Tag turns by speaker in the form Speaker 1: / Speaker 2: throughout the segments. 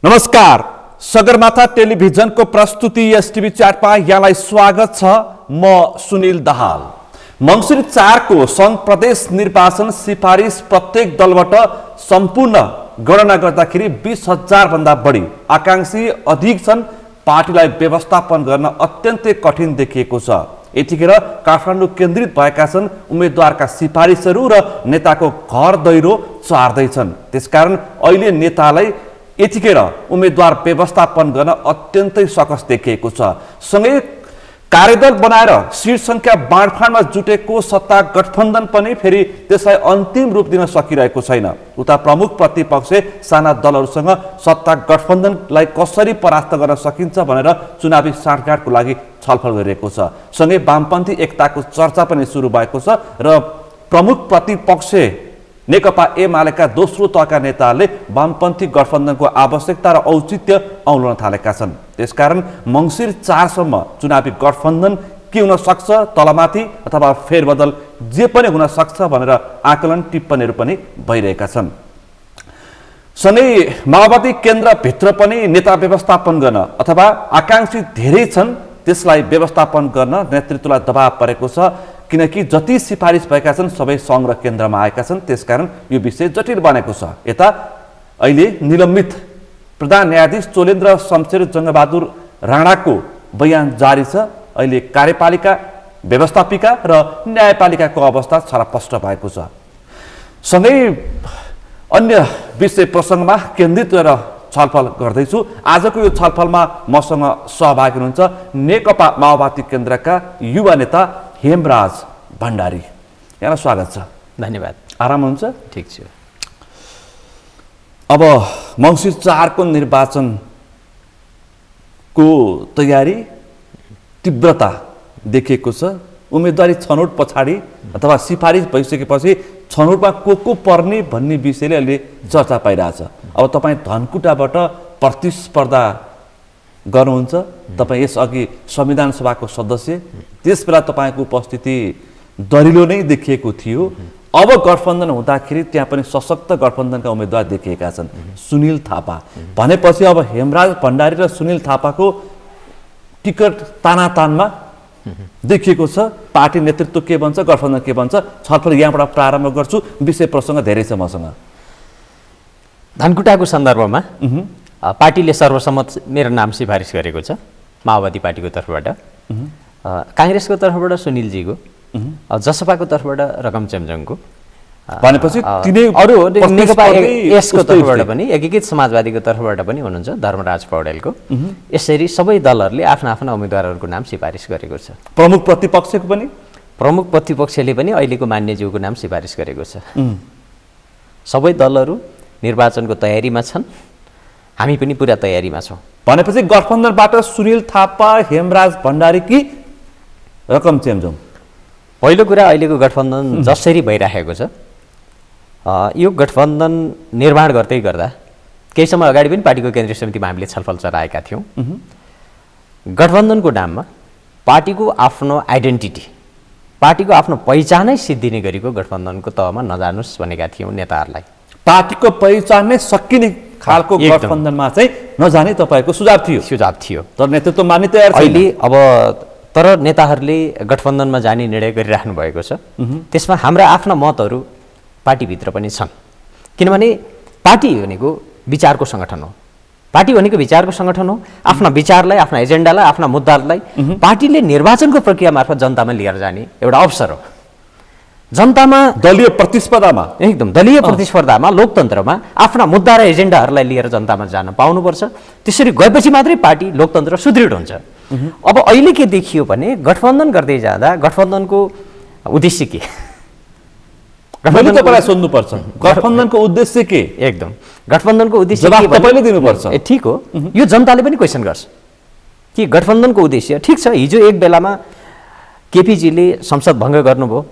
Speaker 1: नमस्कार, सगरमाथा टेलिभिजनको प्रस्तुति एसटिभी च्याटमा यहाँलाई स्वागत छ। म सुनिल दाहाल। मङ्सिर 4 को सङ्घ प्रदेश निर्वाचन सिफारिस प्रत्येक दलबाट सम्पूर्ण गणना गर्दाखेरि 20,000 भन्दा बढी आकांक्षी अधिक छन्। पार्टीलाई व्यवस्थापन गर्न अत्यन्तै कठिन देखिएको छ। यतिखेर काठमाडौँ केन्द्रित भएका छन् उम्मेदवारका सिफारिसहरू र नेताको घर दैरो चार्दैछन्। त्यसकारण अहिले नेतालाई यतिखेर उम्मेदवार व्यवस्थापन गर्न अत्यन्तै सकस देखिएको छ। सँगै कार्यदल बनाएर सिट संख्या बाँडफाँडमा जुटेको सत्ता गठबन्धन पनि फेरि त्यसलाई अन्तिम रूप दिन सकिरहेको छैन। उता प्रमुख प्रतिपक्ष साना दलहरूसँग सत्ता गठबन्धनलाई कसरी परास्त गर्न सकिन्छ भनेर चुनावी साँठगाँठको लागि छलफल गरिरहेको छ। सँगै वामपन्थी एकताको चर्चा पनि सुरु भएको छ र प्रमुख प्रतिपक्ष नेकपा एमालेका दोस्रो तहका नेताहरूले वामपन्थी गठबन्धनको आवश्यकता र औचित्य औँलाउन थालेका छन्। त्यसकारण मङ्सिर 4 सम्म चुनावी गठबन्धन के हुन सक्छ, तलमाथि अथवा फेरबदल जे पनि हुन सक्छ भनेर आकलन टिप्पणीहरू पनि भइरहेका छन्। सँगै माओवादी केन्द्रभित्र पनि नेता व्यवस्थापन गर्न अथवा आकांक्षी धेरै छन्, त्यसलाई व्यवस्थापन गर्न नेतृत्वलाई दबाव परेको छ। किनकि जति सिफारिस भएका छन् सबै सङ्घ र केन्द्रमा आएका छन्। त्यसकारण यो विषय जटिल बनेको छ। यता अहिले निलम्बित प्रधान न्यायाधीश चोलेन्द्र शमशेर जङ्गबहादुर राणाको बयान जारी छ। अहिले कार्यपालिका, व्यवस्थापिका र न्यायपालिकाको अवस्था छरपष्ट भएको छ। सँगै अन्य विषय प्रसङ्गमा केन्द्रित गरेर छलफल गर्दैछु। आजको यो छलफलमा मसँग सहभागी हुनुहुन्छ नेकपा माओवादी केन्द्रका युवा नेता हेमराज भण्डारी। यहाँलाई स्वागत छ।
Speaker 2: धन्यवाद।
Speaker 1: आराम हुनुहुन्छ?
Speaker 2: ठिक छु।
Speaker 1: अब मङ्सिर 4 को निर्वाचनको तयारी तीव्रता देखिएको छ। उम्मेदवारी छनौट पछाडि अथवा सिफारिस भइसकेपछि छनौटमा को पर्ने भन्ने विषयले अहिले चर्चा पाइरहेछ। अब तपाईँ धनकुटाबाट प्रतिस्पर्धा गर्नुहुन्छ। तपाईँ यसअघि संविधान सभाको सदस्य, त्यसबेला तपाईँको उपस्थिति दरिलो नै देखिएको थियो। अब गठबन्धन हुँदाखेरि त्यहाँ पनि सशक्त गठबन्धनका उम्मेदवार देखिएका छन्। सुनिल थापा भनेपछि अब हेमराज भण्डारी र सुनिल थापाको टिकट तानातानमा देखिएको छ। पार्टी नेतृत्व के भन्छ, गठबन्धन के भन्छ, छलफल यहाँबाट प्रारम्भ गर्छु। विषय प्रसङ्ग धेरै छ मसँग।
Speaker 2: धनकुटाको सन्दर्भमा पार्टीले सर्वसम्मत मेरो नाम सिफारिस गरेको छ। माओवादी पार्टीको तर्फबाट, काङ्ग्रेसको तर्फबाट सुनिलजीको, जसपाको तर्फबाट रकम चेम्जोङको,
Speaker 1: भनेपछि
Speaker 2: अरू नेकपा यसको तर्फबाट पनि, एकीकृत समाजवादीको तर्फबाट पनि हुनुहुन्छ धर्मराज पौडेलको। यसरी सबै दलहरूले आफ्ना आफ्ना उम्मेदवारहरूको नाम सिफारिस गरेको छ।
Speaker 1: प्रमुख प्रतिपक्षको पनि,
Speaker 2: प्रमुख प्रतिपक्षले पनि अहिलेको मान्यज्यूको नाम सिफारिस गरेको छ। सबै दलहरू निर्वाचनको तयारीमा छन्। हामी पनि पुरा तयारीमा छौँ।
Speaker 1: भनेपछि गठबन्धनबाट सुनिल थापा, हेमराज भण्डारी कि रकम चेम्जोङ?
Speaker 2: पहिलो कुरा, अहिलेको गठबन्धन जसरी भइराखेको छ, यो गठबन्धन निर्माण गर्दै गर्दा केही समय अगाडि पनि पार्टीको केन्द्रीय समितिमा हामीले छलफल चलाएका थियौँ। गठबन्धनको नाममा पार्टीको आफ्नो आइडेन्टिटी, पार्टीको आफ्नो पहिचानै सिद्धिने गरेको गठबन्धनको तहमा नजानुस् भनेका थियौँ नेताहरूलाई।
Speaker 1: पार्टीको पहिचान नै सकिने खालको गठबन्धनमा चाहिँ नजाने तपाईँको सुझाव थियो। तर नेतृत्व मान्ने तयार छैन
Speaker 2: अहिले। अब तर नेताहरूले गठबन्धनमा जाने निर्णय गरिराख्नु भएको छ। त्यसमा हाम्रा आफ्ना मतहरू पार्टीभित्र पनि छन्। किनभने पार्टी भनेको विचारको सङ्गठन हो। पार्टी भनेको विचारको सङ्गठन हो। आफ्ना विचारलाई, आफ्ना एजेन्डालाई, आफ्ना मुद्दालाई पार्टीले निर्वाचनको प्रक्रिया मार्फत जनतामा लिएर जाने एउटा अवसर हो। जनतामा
Speaker 1: दलीय प्रतिस्पर्धामा,
Speaker 2: एकदम दलीय प्रतिस्पर्धामा, लोकतन्त्रमा आफ्ना मुद्दा र एजेन्डाहरूलाई लिएर जनतामा जान पाउनुपर्छ। त्यसरी गएपछि मात्रै पार्टी लोकतन्त्र सुदृढ हुन्छ। अब अहिले के देखियो भने गठबन्धन गर्दै जाँदा गठबन्धनको उद्देश्य के?
Speaker 1: तपाईँलाई सोध्नुपर्छ, गठबन्धनको उद्देश्य के?
Speaker 2: एकदम गठबन्धनको उद्देश्य
Speaker 1: जवाफ तपाईँले दिनुपर्छ।
Speaker 2: ठिक हो, यो जनताले पनि क्वेसन गर्छ कि गठबन्धनको उद्देश्य। ठिक छ, हिजो एक बेलामा केपीजीले संसद भङ्ग गर्नुभयो,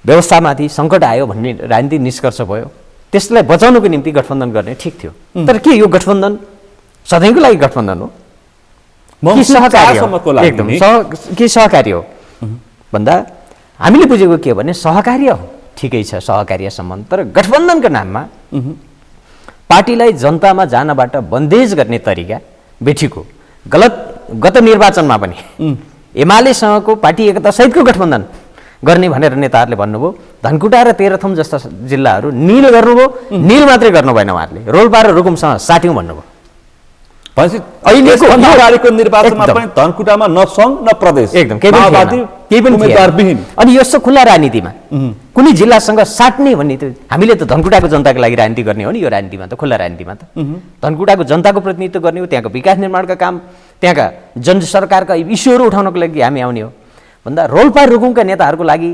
Speaker 2: व्यवस्थामाथि सङ्कट आयो भन्ने राजनीतिक निष्कर्ष भयो। त्यसलाई बचाउनको निम्ति गठबन्धन गर्ने ठिक थियो। तर के यो गठबन्धन सधैँको लागि गठबन्धन हो कि सहकारी हो? एकदम के सहकारी हो भन्दा हामीले बुझेको के भने सहकार्य हो। ठिकै छ, सहकार्य सम्बन्ध। तर गठबन्धनको नाममा पार्टीलाई जनतामा जानबाट बन्देज गर्ने तरिका बेठीको गत निर्वाचनमा पनि एमालेसँगको पार्टी एकता सहितको गठबन्धन गर्ने भनेर नेताहरूले भन्नुभयो। धनकुटा र तेह्रथुम जस्ता जिल्लाहरू निल गर्नुभयो, निल मात्रै गर्नु भएन उहाँहरूले, रोल्पा र रुकुमसँग साट्यौँ भन्नुभयो।
Speaker 1: भनेपछि अहिलेको अगाडिको निर्वाचनमा पनि धनकुटामा न सङ्घ न प्रदेश
Speaker 2: एकदम केही पनि
Speaker 1: उम्मेदवारविहीन।
Speaker 2: अनि यस्तो खुल्ला राजनीतिमा कुनै जिल्लासँग साट्ने भन्ने त हामीले त धनकुटाको जनताको लागि राजनीति गर्ने हो नि। यो राजनीतिमा त खुल्ला राजनीतिमा त धनकुटाको जनताको प्रतिनिधित्व गर्ने हो, त्यहाँको विकास निर्माणका काम, त्यहाँका जन सरकारका इस्युहरू उठाउनको लागि हामी आउने हो भन्दा रोल्पा रुकुमका नेताहरूको लागि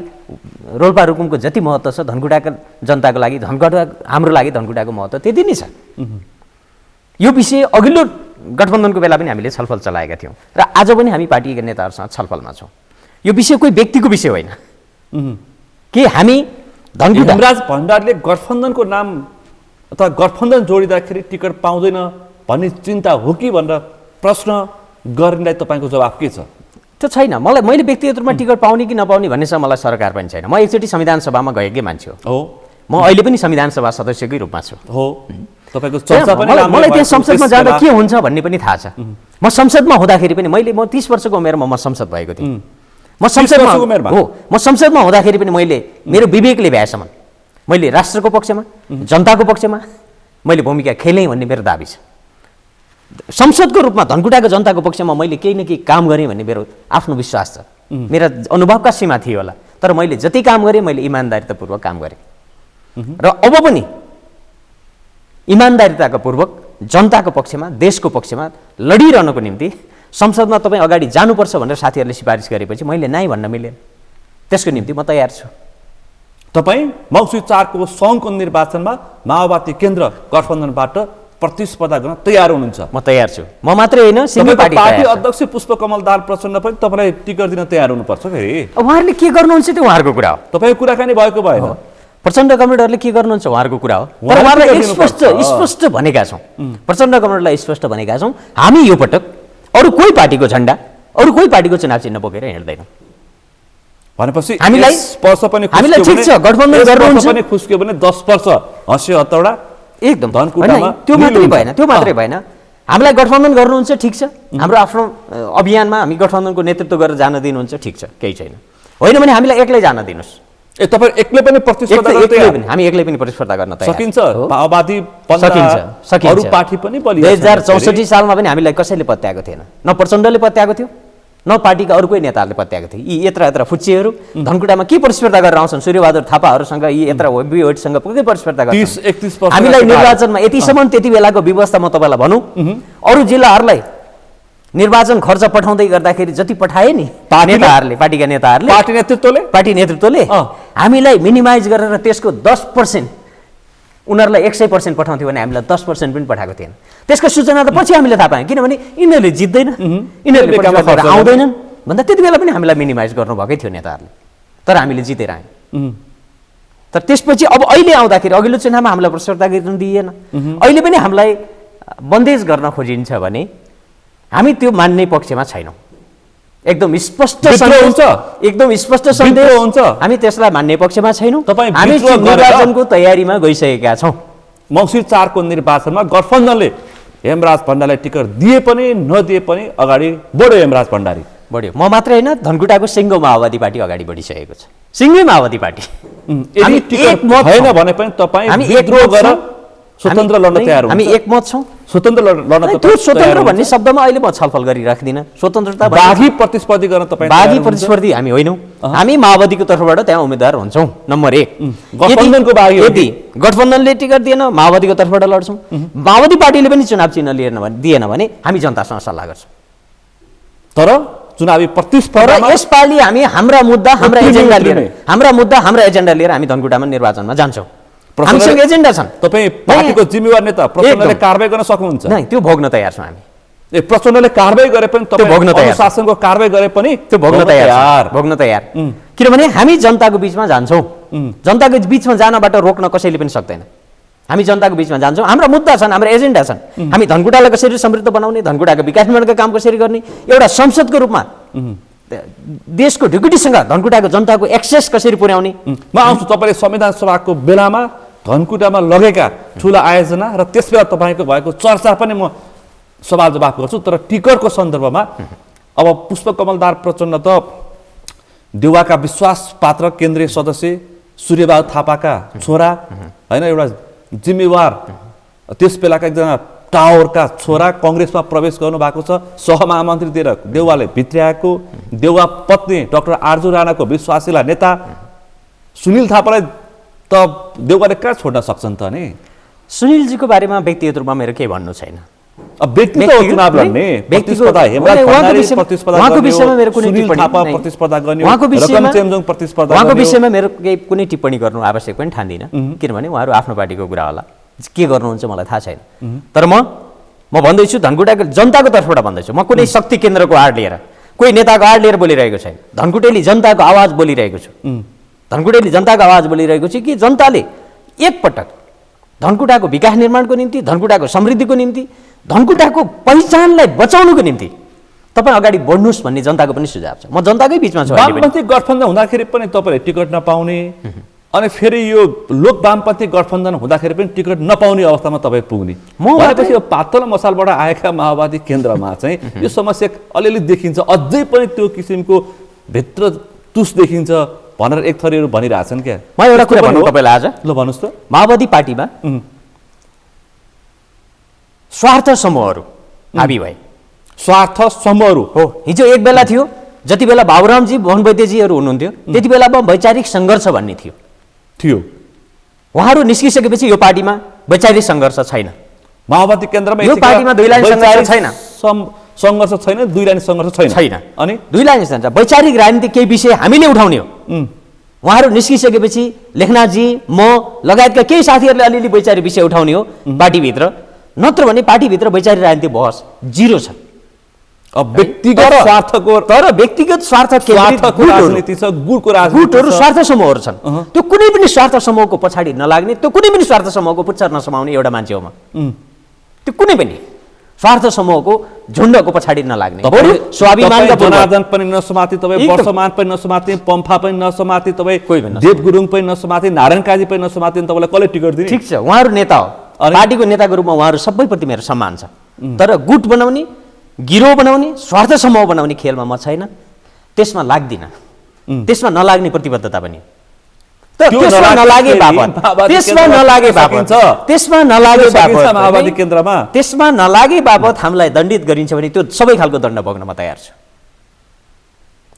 Speaker 2: रोल्पा रुकुमको जति महत्त्व छ धनकुटाका जनताको लागि हाम्रो लागि धनकुटाको महत्त्व त्यति नै छ। यो विषय अघिल्लो गठबन्धनको बेला पनि हामीले छलफल चलाएका थियौँ र आज पनि हामी पार्टीका नेताहरूसँग छलफलमा छौँ। यो विषय कोही व्यक्तिको विषय होइन कि हामी धनकुटा
Speaker 1: हेमराज भण्डारीले गठबन्धनको नाम अथवा गठबन्धन जोडिँदाखेरि टिकट पाउँदैन भन्ने चिन्ता हो कि भनेर प्रश्न गर्नेलाई तपाईँको जवाफ के छ?
Speaker 2: त्यो छैन। मैले व्यक्तिगत रूपमा टिकट पाउने कि नपाउने भन्नेसँग मलाई सरकार पनि छैन। म एकचोटि संविधान सभामा गएकै मान्छे हो। म अहिले पनि संविधान सभा सदस्यकै रूपमा छु।
Speaker 1: हो, तपाईँको चर्चा पनि
Speaker 2: मलाई त्यहाँ संसदमा जाँदा के हुन्छ भन्ने पनि थाहा छ। म संसदमा हुँदाखेरि पनि म 30 वर्षको उमेरमा म संसद भएको थिएँ। म संसदमा हुँदाखेरि पनि मैले मेरो विवेकले भ्याएसम्म मैले राष्ट्रको पक्षमा जनताको पक्षमा मैले भूमिका खेलेँ भन्ने मेरो दाबी छ। संसदको रूपमा धनकुटाको जनताको पक्षमा मैले केही न केही काम गरेँ भन्ने मेरो आफ्नो विश्वास छ। मेरा अनुभवका सीमा थियो होला, तर मैले जति काम गरेँ मैले इमान्दारितापूर्वक काम गरेँ र अब पनि इमान्दारिताका पूर्वक जनताको पक्षमा देशको पक्षमा लडिरहनको निम्ति संसदमा तपाईँ अगाडि जानुपर्छ भनेर साथीहरूले सिफारिस गरेपछि मैले नाइ भन्न मिलेन। त्यसको निम्ति म तयार छु।
Speaker 1: तपाईँ मङ्सिर 4 को सङ्घको निर्वाचनमा माओवादी केन्द्र गठबन्धनबाट प्रतिस्पर्धा गर्न तयार हुनुहुन्छ?
Speaker 2: म तयार छु। म मात्रै होइन, सिङ्गै
Speaker 1: पार्टी अध्यक्ष पुष्पकमल दाहाल प्रचण्ड पनि तपाईँलाई टिकट दिन तयार हुनुपर्छ फेरि।
Speaker 2: उहाँहरूले के गर्नुहुन्छ त्यो उहाँहरूको कुरा हो।
Speaker 1: तपाईँको कुराकानी भएको भएन।
Speaker 2: प्रचण्ड कमरेडहरूले के गर्नुहुन्छ उहाँहरूको कुरा हो। तर उहाँलाई स्पष्ट भनेका छौँ, प्रचण्ड कमरेडलाई स्पष्ट भनेका छौँ, हामी यो पटक अरू कोही पार्टीको झन्डा अरू कोही पार्टीको चुनाव चिन्ह बोकेर हिँड्दैनौँ।
Speaker 1: भनेपछि
Speaker 2: हामीलाई ठिक छ गठबन्धन गर्नुहुन्छ
Speaker 1: पनि खुस्क्यो भने 10 वर्ष हस्यो हतौडा
Speaker 2: एकदम त्यो मात्रै भएन। हामीलाई गठबन्धन गर्नुहुन्छ ठिक छ, हाम्रो आफ्नो अभियानमा हामी गठबन्धनको नेतृत्व गरेर जान दिनुहुन्छ ठिक छ, केही छैन। होइन भने हामीलाई एक्लै जान दिनुहोस्।
Speaker 1: तपाईँ एक्लै पनि प्रतिस्पर्धा गर्न
Speaker 2: हामी एक्लै पनि प्रतिस्पर्धा गर्न तयार
Speaker 1: सकिन्छ। माओवादी
Speaker 2: सकिन्छ
Speaker 1: अरू पार्टी पनि
Speaker 2: 2064 सालमा पनि हामीलाई कसैले पत्याएको थिएन। न प्रचण्डले पत्याएको थियो, न पार्टीका अरू कोही नेताहरूले पत्याएको थियो। यी यत्र फुच्चीहरू धनकुटामा के प्रतिस्पर्धा गरेर आउँछन्? सूर्यबहादुर थापाहरूसँग यी यत्र हेभिवेटसँग के प्रतिस्पर्धा गर्छन्? हामीलाई निर्वाचनमा यतिसम्म त्यति बेलाको व्यवस्था म तपाईँलाई भनौँ, अरू जिल्लाहरूलाई निर्वाचन खर्च पठाउँदै गर्दाखेरि जति पठाए नि नेताहरूले, पार्टीका नेताहरूले, पार्टी नेतृत्वले हामीलाई मिनिमाइज गरेर त्यसको 10% उनीहरूलाई 100% पठाउँथ्यो भने हामीलाई 10% पनि पठाएको थिएन। त्यसको सूचना त पछि हामीले थाहा पायौँ, किनभने यिनीहरूले जित्दैन, यिनीहरूले आउँदैनन् भन्दा त्यति बेला पनि हामीलाई मिनिमाइज गर्नुभएकै थियो नेताहरूले, तर हामीले जितेर आयौँ। तर त्यसपछि अब अहिले आउँदाखेरि अघिल्लो चुनावमा हामीलाई प्रतिस्पर्धा गर्न दिइएन, अहिले पनि हामीलाई बन्देज गर्न खोजिन्छ भने हामी त्यो मान्ने पक्षमा छैनौँ। एकदम स्पष्ट सन्देश हुन्छ, हामी त्यसलाई मान्ने पक्षमा छैनौँ। हामी निर्वाचनको तयारीमा गइसकेका छौँ।
Speaker 1: मङ्सिर 4 को निर्वाचनमा गठबन्धनले हेमराज भण्डारीलाई टिकट दिए पनि नदिए पनि अगाडि बढ्यो हेमराज भण्डारी।
Speaker 2: बढ्यो। म मात्रै होइन, धनकुटाको सिङ्गो माओवादी पार्टी अगाडि बढिसकेको छ। सिङ्गै माओवादी पार्टी
Speaker 1: हामी एकमत छैन भने पनि तपाईँ
Speaker 2: हामी एकमत गरेर
Speaker 1: स्वतन्त्र लड्न तयार हुनुहुन्छ?
Speaker 2: हामी एकमत छौँ।
Speaker 1: स्वतन्त्र लड्न
Speaker 2: त्यो स्वतन्त्र भन्ने शब्दमा अहिले म छलफल गरिराख्दिनँ। स्वतन्त्रता
Speaker 1: बाघी प्रतिस्पर्धी गर्न तपाईँ
Speaker 2: बाघी प्रतिस्पर्धी हामी होइनौँ। हामी माओवादीको तर्फबाट त्यहाँ उम्मेदवार हुन्छौँ नम्बर 1।
Speaker 1: गठबन्धनको बाघी
Speaker 2: यदि गठबन्धनले टिकट दिएन माओवादीको तर्फबाट लड्छौँ। माओवादी पार्टीले पनि चुनाव चिन्ह दिएन भने हामी जनतासँग सल्लाह गर्छौँ।
Speaker 1: तर चुनावी प्रतिस्पर्धा
Speaker 2: यसपालि हामी हाम्रा मुद्दा हाम्रा एजेन्डा लिएर हामी धनकुटामा निर्वाचनमा जान्छौँ। हामीसँग एजेन्डा छन्।
Speaker 1: तपाईँ पार्टीको जिम्मेवार नेता प्रचण्डले कारबाही गर्न सक्नुहुन्छ?
Speaker 2: नै, त्यो भोग्न तयार छौँ हामी।
Speaker 1: प्रचण्डले कारबाही गरे पनि
Speaker 2: त्यो भोग्न तयार,
Speaker 1: शासनको कारबाही गरे पनि
Speaker 2: त्यो भोग्न तयार। किनभने हामी जनताको बिचमा जान्छौँ। जनताको बिचमा जानबाट रोक्न कसैले पनि सक्दैन। हामी जनताको बिचमा जान्छौँ, हाम्रा मुद्दा छन्, हाम्रा एजेन्डा छन्। हामी धनकुटालाई कसरी समृद्ध बनाउने, धनकुटाको विकास निर्माणका काम कसरी गर्ने, एउटा संसदको रूपमा देशको ढुकुटीसँग धनकुटाको जनताको एक्सेस कसरी पुर्याउने।
Speaker 1: म आउँछु। तपाईँले संविधान सभाको बेलामा धनकुटामा लगेका ठुला आयोजना र त्यसबेला तपाईँको भएको चर्चा पनि म सवाल जवाफ गर्छु। तर टिकटको सन्दर्भमा अब पुष्पकमलदार प्रचण्ड त देउवाका विश्वास पात्र केन्द्रीय सदस्य सूर्यबहादुर थापाका छोरा होइन, एउटा जिम्मेवार त्यस बेलाका एकजना टावरका छोरा कङ्ग्रेसमा प्रवेश गर्नुभएको छ। सहमहामन्त्री दिएर देउवाले भित्र्याएको, देउवा पत्नी डाक्टर आर्जु राणाको विश्वासिला नेता सुनिल थापालाई त देउवाले कहाँ छोड्न सक्छन् त नि?
Speaker 2: सुनिलजीको बारेमा व्यक्तिगत रूपमा मेरो केही भन्नु छैन।
Speaker 1: अब व्यक्ति त चुनाव लड्ने, प्रतिस्पर्धा हेमराज भण्डारी प्रतिस्पर्धा गर्ने,
Speaker 2: उहाँको विषयमा मेरो कुनै
Speaker 1: सुनिल
Speaker 2: टिप्पणी
Speaker 1: थापा
Speaker 2: नै।
Speaker 1: प्रतिस्पर्धा गर्ने,
Speaker 2: उहाँको विषयमा
Speaker 1: रकम चेम्जोङ प्रतिस्पर्धा
Speaker 2: उहाँको
Speaker 1: गर्ने।
Speaker 2: विषयमा मेरो केही कुनै टिप्पणी गर्नु आवश्यक पनि ठान्दिनँ, किनभने उहाँहरू आफ्नो पार्टीको कुरा होला, के गर्नुहुन्छ मलाई थाहा छैन। तर म भन्दैछु धनकुटाको जनताको तर्फबाट भन्दैछु, म कुनै शक्ति केन्द्रको आड लिएर, कोही नेताको आड लिएर बोलिरहेको छैन। धनकुटेली जनताको आवाज बोलिरहेको छु। धनकुटेली जनताको आवाज बोलिरहेको छु कि जनताले एकपटक धनकुटाको विकास निर्माणको निम्ति, धनकुटाको समृद्धिको निम्ति, धनकुटाको पहिचानलाई बचाउनुको निम्ति तपाईँ अगाडि बढ्नुहोस् भन्ने जनताको पनि सुझाव छ। म जनताकै बिचमा छु।
Speaker 1: वामपन्थी गठबन्धन हुँदाखेरि पनि तपाईँले टिकट नपाउने, अनि फेरि यो लोक वामपन्थी गठबन्धन हुँदाखेरि पनि टिकट नपाउने अवस्थामा तपाईँ पुग्ने, भनेपछि यो पातलो मसालबाट आएका माओवादी केन्द्रमा चाहिँ यो समस्या अलिअलि देखिन्छ, अझै पनि त्यो किसिमको भित्र तुस देखिन्छ भनेर एक थरीहरू भनिरहेछन् क्या।
Speaker 2: म एउटा कुरा भनौँ तपाईँलाई आज,
Speaker 1: ल भन्नुहोस् त।
Speaker 2: माओवादी पार्टीमा स्वार्थ समूहहरू हाबी भए।
Speaker 1: स्वार्थ समूहहरू
Speaker 2: हो। हिजो एक बेला थियो, जति बेला बाबुरामजी भवनवैद्यजीहरू हुनुहुन्थ्यो त्यति बेलामा वैचारिक सङ्घर्ष भन्ने थियो। उहाँहरू निस्किसकेपछि यो पार्टीमा वैचारिक सङ्घर्ष छैन।
Speaker 1: माओवादी केन्द्रमा
Speaker 2: यो पार्टीमा दुई लाइन सङ्घर्ष छैन।
Speaker 1: सङ्घर्ष छैन, दुई लाइन सङ्घर्ष छैन। अनि
Speaker 2: दुई लाइन जान्छ। वैचारिक राजनीति केही विषय हामीले उठाउने हो। उहाँहरू निस्किसकेपछि लेखनाथजी, म लगायतका केही साथीहरूले अलिअलि वैचारिक विषय उठाउने हो पार्टीभित्र, नत्र भने पार्टीभित्र वैचारिक राजनीति बहस जिरो छ।
Speaker 1: व्यक्तिगत स्वार्थको,
Speaker 2: तर व्यक्तिगत स्वार्थ
Speaker 1: राजनीति छ, गुटको
Speaker 2: गुटहरू स्वार्थ समूहहरू छन्। त्यो कुनै पनि स्वार्थ समूहको पछाडि नलाग्ने, त्यो कुनै पनि स्वार्थ समूहको पुच्छर नसमाउने एउटा मान्छे हो म। त्यो कुनै पनि स्वार्थ समूहको झुन्डको पछाडि नलाग्ने, स्वाभिमानका
Speaker 1: जनार्दन पनि नसमाति, तपाईँ वर्षमान पनि नसमाति, पम्फा पनि नसमाति, तपाईँ देव गुरुङ पनि नसमाति, नारायण काजी पनि नसमाति, तपाईँलाई कसले टिकट दिने?
Speaker 2: ठिक छ, उहाँहरू नेता हो, पार्टीको नेताको रूपमा उहाँहरू सबैप्रति मेरो सम्मान छ। तर गुट बनाउने, गिरोह बनाउने, स्वार्थ समूह बनाउने खेलमा म छैन, त्यसमा लाग्दिनँ। त्यसमा नलाग्ने प्रतिबद्धता पनि। त्यसमा नलागे बापत हामीलाई दण्डित गरिन्छ भने त्यो सबै खालको दण्ड भोग्न म तयार छु।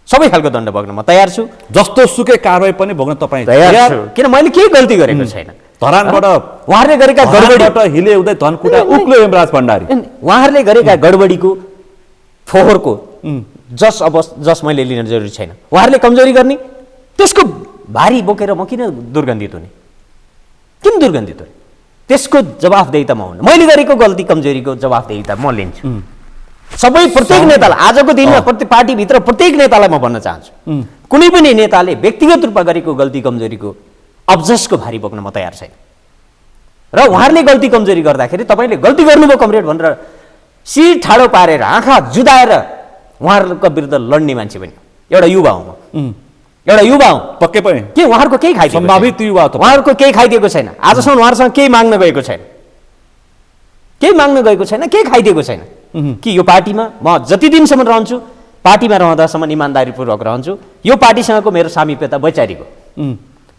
Speaker 2: सबै खालको दण्ड भोग्न म तयार छु।
Speaker 1: जस्तो सुकै कारवाही पनि भोग्न तपाईँ
Speaker 2: तयार छु, किन मैले केही गल्ती गरेको छैन।
Speaker 1: धरानबाट
Speaker 2: उहाँहरूले गरेका गडबडीबाट
Speaker 1: हिले हुँदै धनकुटा उक्लो हेमराज भण्डारी,
Speaker 2: उहाँहरूले गरेका गडबडीको फोहोरको जस मैले लिन जरुरी छैन। उहाँहरूले कमजोरी गर्ने, त्यसको भारी बोकेर म किन दुर्गन्धित हुने? किन दुर्गन्धित हुने? त्यसको जवाफदेही त म हुन्न। मैले गरेको गल्ती कमजोरीको जवाफदेही त म लिन्छु। सबै प्रत्येक नेतालाई आजको दिनमा पार्टीभित्र प्रत्येक नेतालाई म भन्न चाहन्छु, कुनै पनि नेताले व्यक्तिगत रूपमा गरेको गल्ती कमजोरीको अब्जसको भारी बोक्न म तयार छैन। र उहाँहरूले गल्ती कमजोरी गर्दाखेरि तपाईँले गल्ती गर्नुभयो कमरेड भनेर शिर ठाडो पारेर आँखा जुदाएर उहाँहरूको विरुद्ध लड्ने मान्छे पनि एउटा युवा हुँ म। एउटा युवा हुँ
Speaker 1: पक्कै पनि।
Speaker 2: के उहाँहरूको केही खाइदिएको
Speaker 1: सम्भावित युवा त
Speaker 2: उहाँहरूको केही खाइदिएको छैन। आजसम्म उहाँहरूसँग केही माग्न गएको छैन, केही माग्न गएको छैन, केही खाइदिएको छैन। कि यो पार्टीमा म जति दिनसम्म रहन्छु, पार्टीमा रहँदासम्म इमान्दारीपूर्वक रहन्छु। यो पार्टीसँगको मेरो सामिप्यता वैचारिक हो,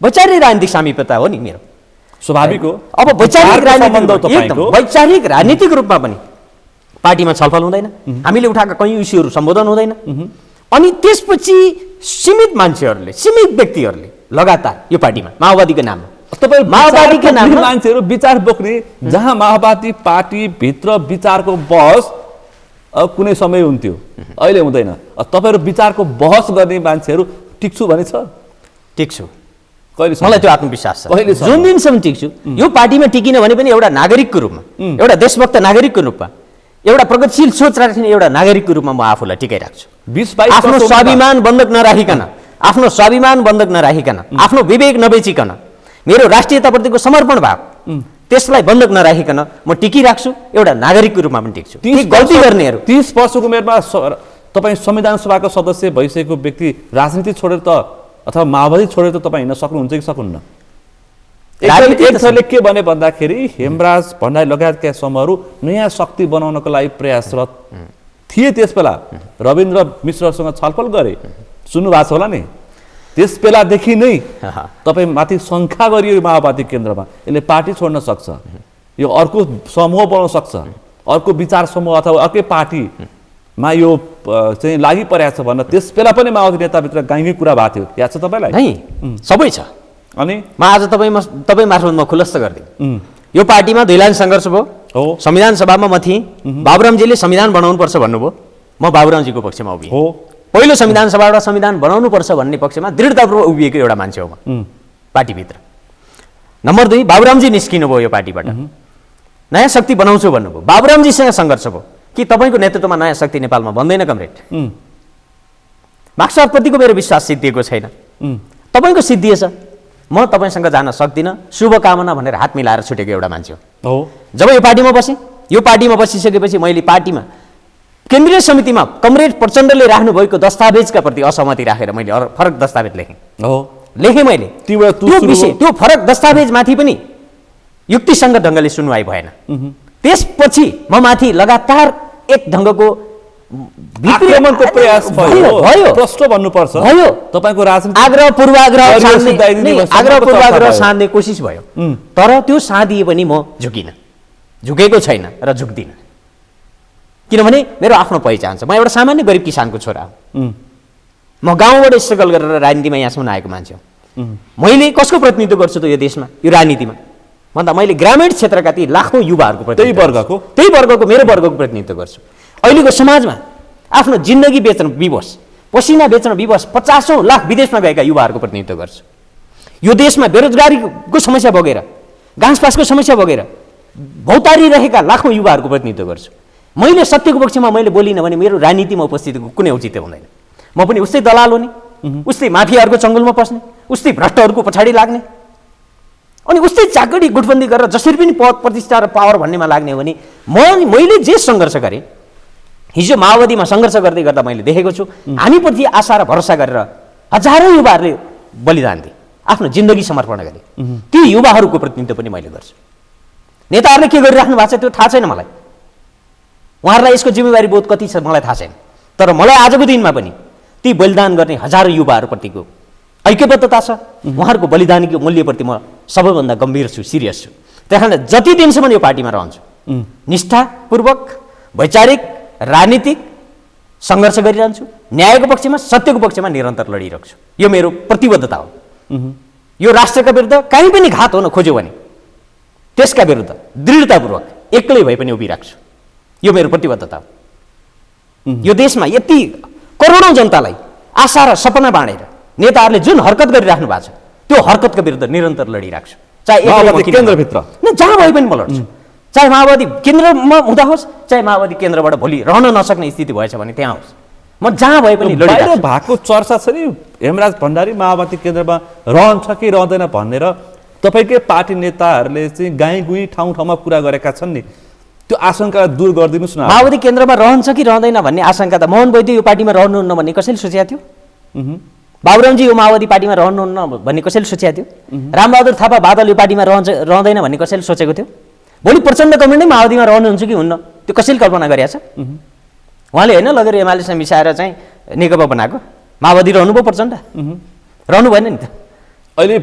Speaker 2: वैचारिक राजनीतिक सामिप्यता हो नि मेरो,
Speaker 1: स्वाभाविक हो।
Speaker 2: अब वैचारिक राजनीतिक रूपमा पनि पार्टीमा छलफल हुँदैन, हामीले उठाएका कयौँ इस्युहरू सम्बोधन हुँदैन। अनि त्यसपछि सीमित मान्छेहरूले, सीमित व्यक्तिहरूले लगातार यो पार्टीमा माओवादीको नाममा,
Speaker 1: माओवादीको नाममा मान्छेहरू विचार बोक्ने, जहाँ माओवादी पार्टीभित्र विचारको बहस कुनै समय हुन्थ्यो, अहिले हुँदैन। तपाईँहरू विचारको बहस गर्ने मान्छेहरू टिक छु भने छ?
Speaker 2: टिक छु,
Speaker 1: मलाई
Speaker 2: त्यो आत्मविश्वास छ। जुन दिनसम्म टिक्छु यो पार्टीमा टिकिन भने पनि एउटा नागरिकको रूपमा, एउटा देशभक्त नागरिकको रूपमा, एउटा प्रगतिशील सोच राख्ने एउटा नागरिकको रूपमा म आफूलाई टिकाइराख्छु। आफ्नो स्वाभिमान बन्धक नराखिकन, आफ्नो स्वाभिमान बन्धक नराखिकन, आफ्नो विवेक नबेचिकन, मेरो राष्ट्रियताप्रतिको समर्पण भाव त्यसलाई बन्धक नराखिकन म टिकिराख्छु। एउटा नागरिकको रूपमा पनि टिक्छु। गल्ती गर्नेहरू
Speaker 1: 30 वर्षको उमेरमा तपाईँ संविधान सभाको सदस्य भइसकेको व्यक्ति राजनीति छोडेर त अथवा माओवादी छोडेर त तपाईँ हिँड्न सक्नुहुन्छ कि सक्नुहुन्न? एक थरले के भने भन्दाखेरि हेमराज भण्डारी लगायतका समूहहरू नयाँ शक्ति बनाउनको लागि प्रयासरत थिए। त्यस बेला रविन्द्र मिश्रसँग छलफल गरे, सुन्नु भएको छ होला नि। त्यस बेलादेखि नै तपाईँ माथि शङ्का गरियो माओवादी केन्द्रमा, यसले पार्टी छोड्न सक्छ, यो अर्को समूह बनाउन सक्छ, अर्को विचार समूह अथवा अर्कै पार्टीमा यो चाहिँ लागि परेको छ भन्न त्यस बेला पनि माओवादी नेताभित्र गाइँगै कुरा भएको थियो, याद छ तपाईँलाई?
Speaker 2: नै सबै छ।
Speaker 1: अनि
Speaker 2: म आज तपाईँ मार्फत म खुलस्त गरिदिउँ। यो पार्टीमा 2 लाइन सङ्घर्ष भयो। संविधान सभामा म थिएँ, बाबुरामजीले संविधान बनाउनुपर्छ भन्नुभयो, म बाबुरामजीको पक्षमा उभिएँ।
Speaker 1: हो,
Speaker 2: पहिलो संविधान सभाबाट संविधान बनाउनुपर्छ भन्ने पक्षमा दृढतापूर्वक उभिएको एउटा मान्छे हो म पार्टीभित्र। नम्बर 2, बाबुरामजी निस्किनुभयो यो पार्टीबाट, नयाँ शक्ति बनाउँछु भन्नुभयो, बाबुरामजीसँग सङ्घर्ष भयो कि तपाईँको नेतृत्वमा नयाँ शक्ति नेपालमा बन्दैन कमरेड। मार्क्सवादप्रतिको मेरो विश्वास सिद्धिएको छैन, तपाईँको सिद्धिएछ, म तपाईँसँग जान सक्दिनँ, शुभकामना भनेर हात मिलाएर छुटेको एउटा मान्छे हो। जब यो पार्टीमा बसेँ, यो पार्टीमा बसिसकेपछि मैले पार्टीमा केन्द्रीय समितिमा कमरेड प्रचण्डले राख्नुभएको दस्तावेजका प्रति असहमति राखेर मैले फरक दस्तावेज लेखेँ मैले। त्यो फरक दस्तावेजमाथि पनि युक्तिसङ्गत ढङ्गले सुनवाई भएन। त्यसपछि म माथि लगातार एक ढङ्गको
Speaker 1: आक्रमणको प्रयास भयो, प्रश्न भन्नुपर्छ, भयो तपाईँको राजनीति
Speaker 2: आग्रह पूर्वाग्रह साध्ने कोसिस भयो, तर त्यो साधिए पनि म झुकिनँ, झुकेको छैन र झुक्दिनँ। किनभने मेरो आफ्नो पहिचान छ, म एउटा सामान्य गरिब किसानको छोरा हो, म गाउँबाट स्ट्रगल गरेर राजनीतिमा यहाँसम्म आएको मान्छे हो। मैले कसको प्रतिनिधित्व गर्छु त यो देशमा, यो राजनीतिमा भन्दा मैले ग्रामीण क्षेत्रका ती लाखौँ युवाहरूको त्यही वर्गको मेरो वर्गको प्रतिनिधित्व गर्छु। अहिलेको समाजमा आफ्नो जिन्दगी बेच्न विवश, पसिना बेच्न विवश 50औं लाख विदेशमा गएका युवाहरूको प्रतिनिधित्व गर्छु। यो देशमा बेरोजगारीको समस्या भोगेर, घाँसपासको समस्या भोगेर भौतारी रहेका लाखौँ युवाहरूको प्रतिनिधित्व गर्छु। मैले सत्यको पक्षमा मैले बोलिनँ भने मेरो राजनीतिमा उपस्थितिको कुनै औचित्य हुँदैन। म पनि उस्तै दलाल हुने, उस्तै माफियाहरूको चङ्गुलमा पस्ने, उस्तै भ्रष्टहरूको पछाडि लाग्ने, अनि उस्तै चाकडी गुटबन्दी गरेर जसरी पनि पद प्रतिष्ठा र पावर भन्नेमा लाग्ने हो भने मैले जे सङ्घर्ष गरेँ, हिजो माओवादीमा सङ्घर्ष गर्दै गर्दा मैले देखेको छु, हामीप्रति आशा र भरोसा गरेर हजारौँ युवाहरूले बलिदान दिए, आफ्नो जिन्दगी समर्पण गरे। ती युवाहरूको प्रतिनिधित्व पनि मैले गर्छु। नेताहरूले के गरिराख्नु भएको छ त्यो थाहा छैन मलाई, उहाँहरूलाई यसको जिम्मेवारी बोध कति छ मलाई थाहा छैन, तर मलाई आजको दिनमा पनि ती बलिदान गर्ने हजारौँ युवाहरूप्रतिको ऐक्यबद्धता छ, उहाँहरूको बलिदानको मूल्यप्रति म सबैभन्दा गम्भीर छु, सिरियस छु। त्यही कारण जति दिनसम्म यो पार्टीमा रहन्छु, निष्ठापूर्वक वैचारिक राजनीतिक सङ्घर्ष गरिरहन्छु, न्यायको पक्षमा सत्यको पक्षमा निरन्तर लडिरहेको छु। यो मेरो प्रतिबद्धता हो। यो राष्ट्रका विरुद्ध कहीँ पनि घात हुन खोज्यो भने त्यसका विरुद्ध दृढतापूर्वक एक्लै भए पनि उभिरहेको छु। यो मेरो प्रतिबद्धता हो। यो देशमा यति करोडौँ जनतालाई आशा र सपना बाँडेर नेताहरूले जुन हरकत गरिराख्नु भएको छ त्यो हरकतका विरुद्ध निरन्तर लडिरहेको छु। चाहे
Speaker 1: केन्द्रभित्र
Speaker 2: जहाँ भए पनि म लड्छु, चाहे माओवादी केन्द्रमा हुँदा होस्, चाहे माओवादी केन्द्रबाट भोलि रहन नसक्ने स्थिति भएछ भने त्यहाँ होस्, म जहाँ भए पनि लडिरहेको छु।
Speaker 1: भएको चर्चा छ नि हेमराज भण्डारी माओवादी केन्द्रमा रहन्छ कि रहँदैन भनेर तपाईँकै पार्टी नेताहरूले चाहिँ गाई गुई ठाउँ ठाउँमा कुरा गरेका छन् नि, त्यो आशंका दूर गरिदिनुहोस् न।
Speaker 2: माओवादी केन्द्रमा रहन्छ कि रहँदैन भन्ने आशंका त मोहन वैद्य यो पार्टीमा रहनुहुन्न भन्ने कसैले सोचेको थियो? बाबुरामजी यो माओवादी पार्टीमा रहनुहुन्न भन्ने कसैले सोचेको थियो? रामबहादुर थापा बादल यो पार्टीमा रहँदैन भन्ने कसैले सोचेको थियो? भोलि प्रचण्ड कमरेड नै माओवादीमा रहनुहुन्छ कि हुन्न त्यो कसैले कल्पना गरेको छ? उहाँले होइन लगेर एमालेसँग मिसाएर चाहिँ नेकपा बनाएको, माओवादी रहनुभयो प्रचण्ड? रहनु भएन नि त। अहिले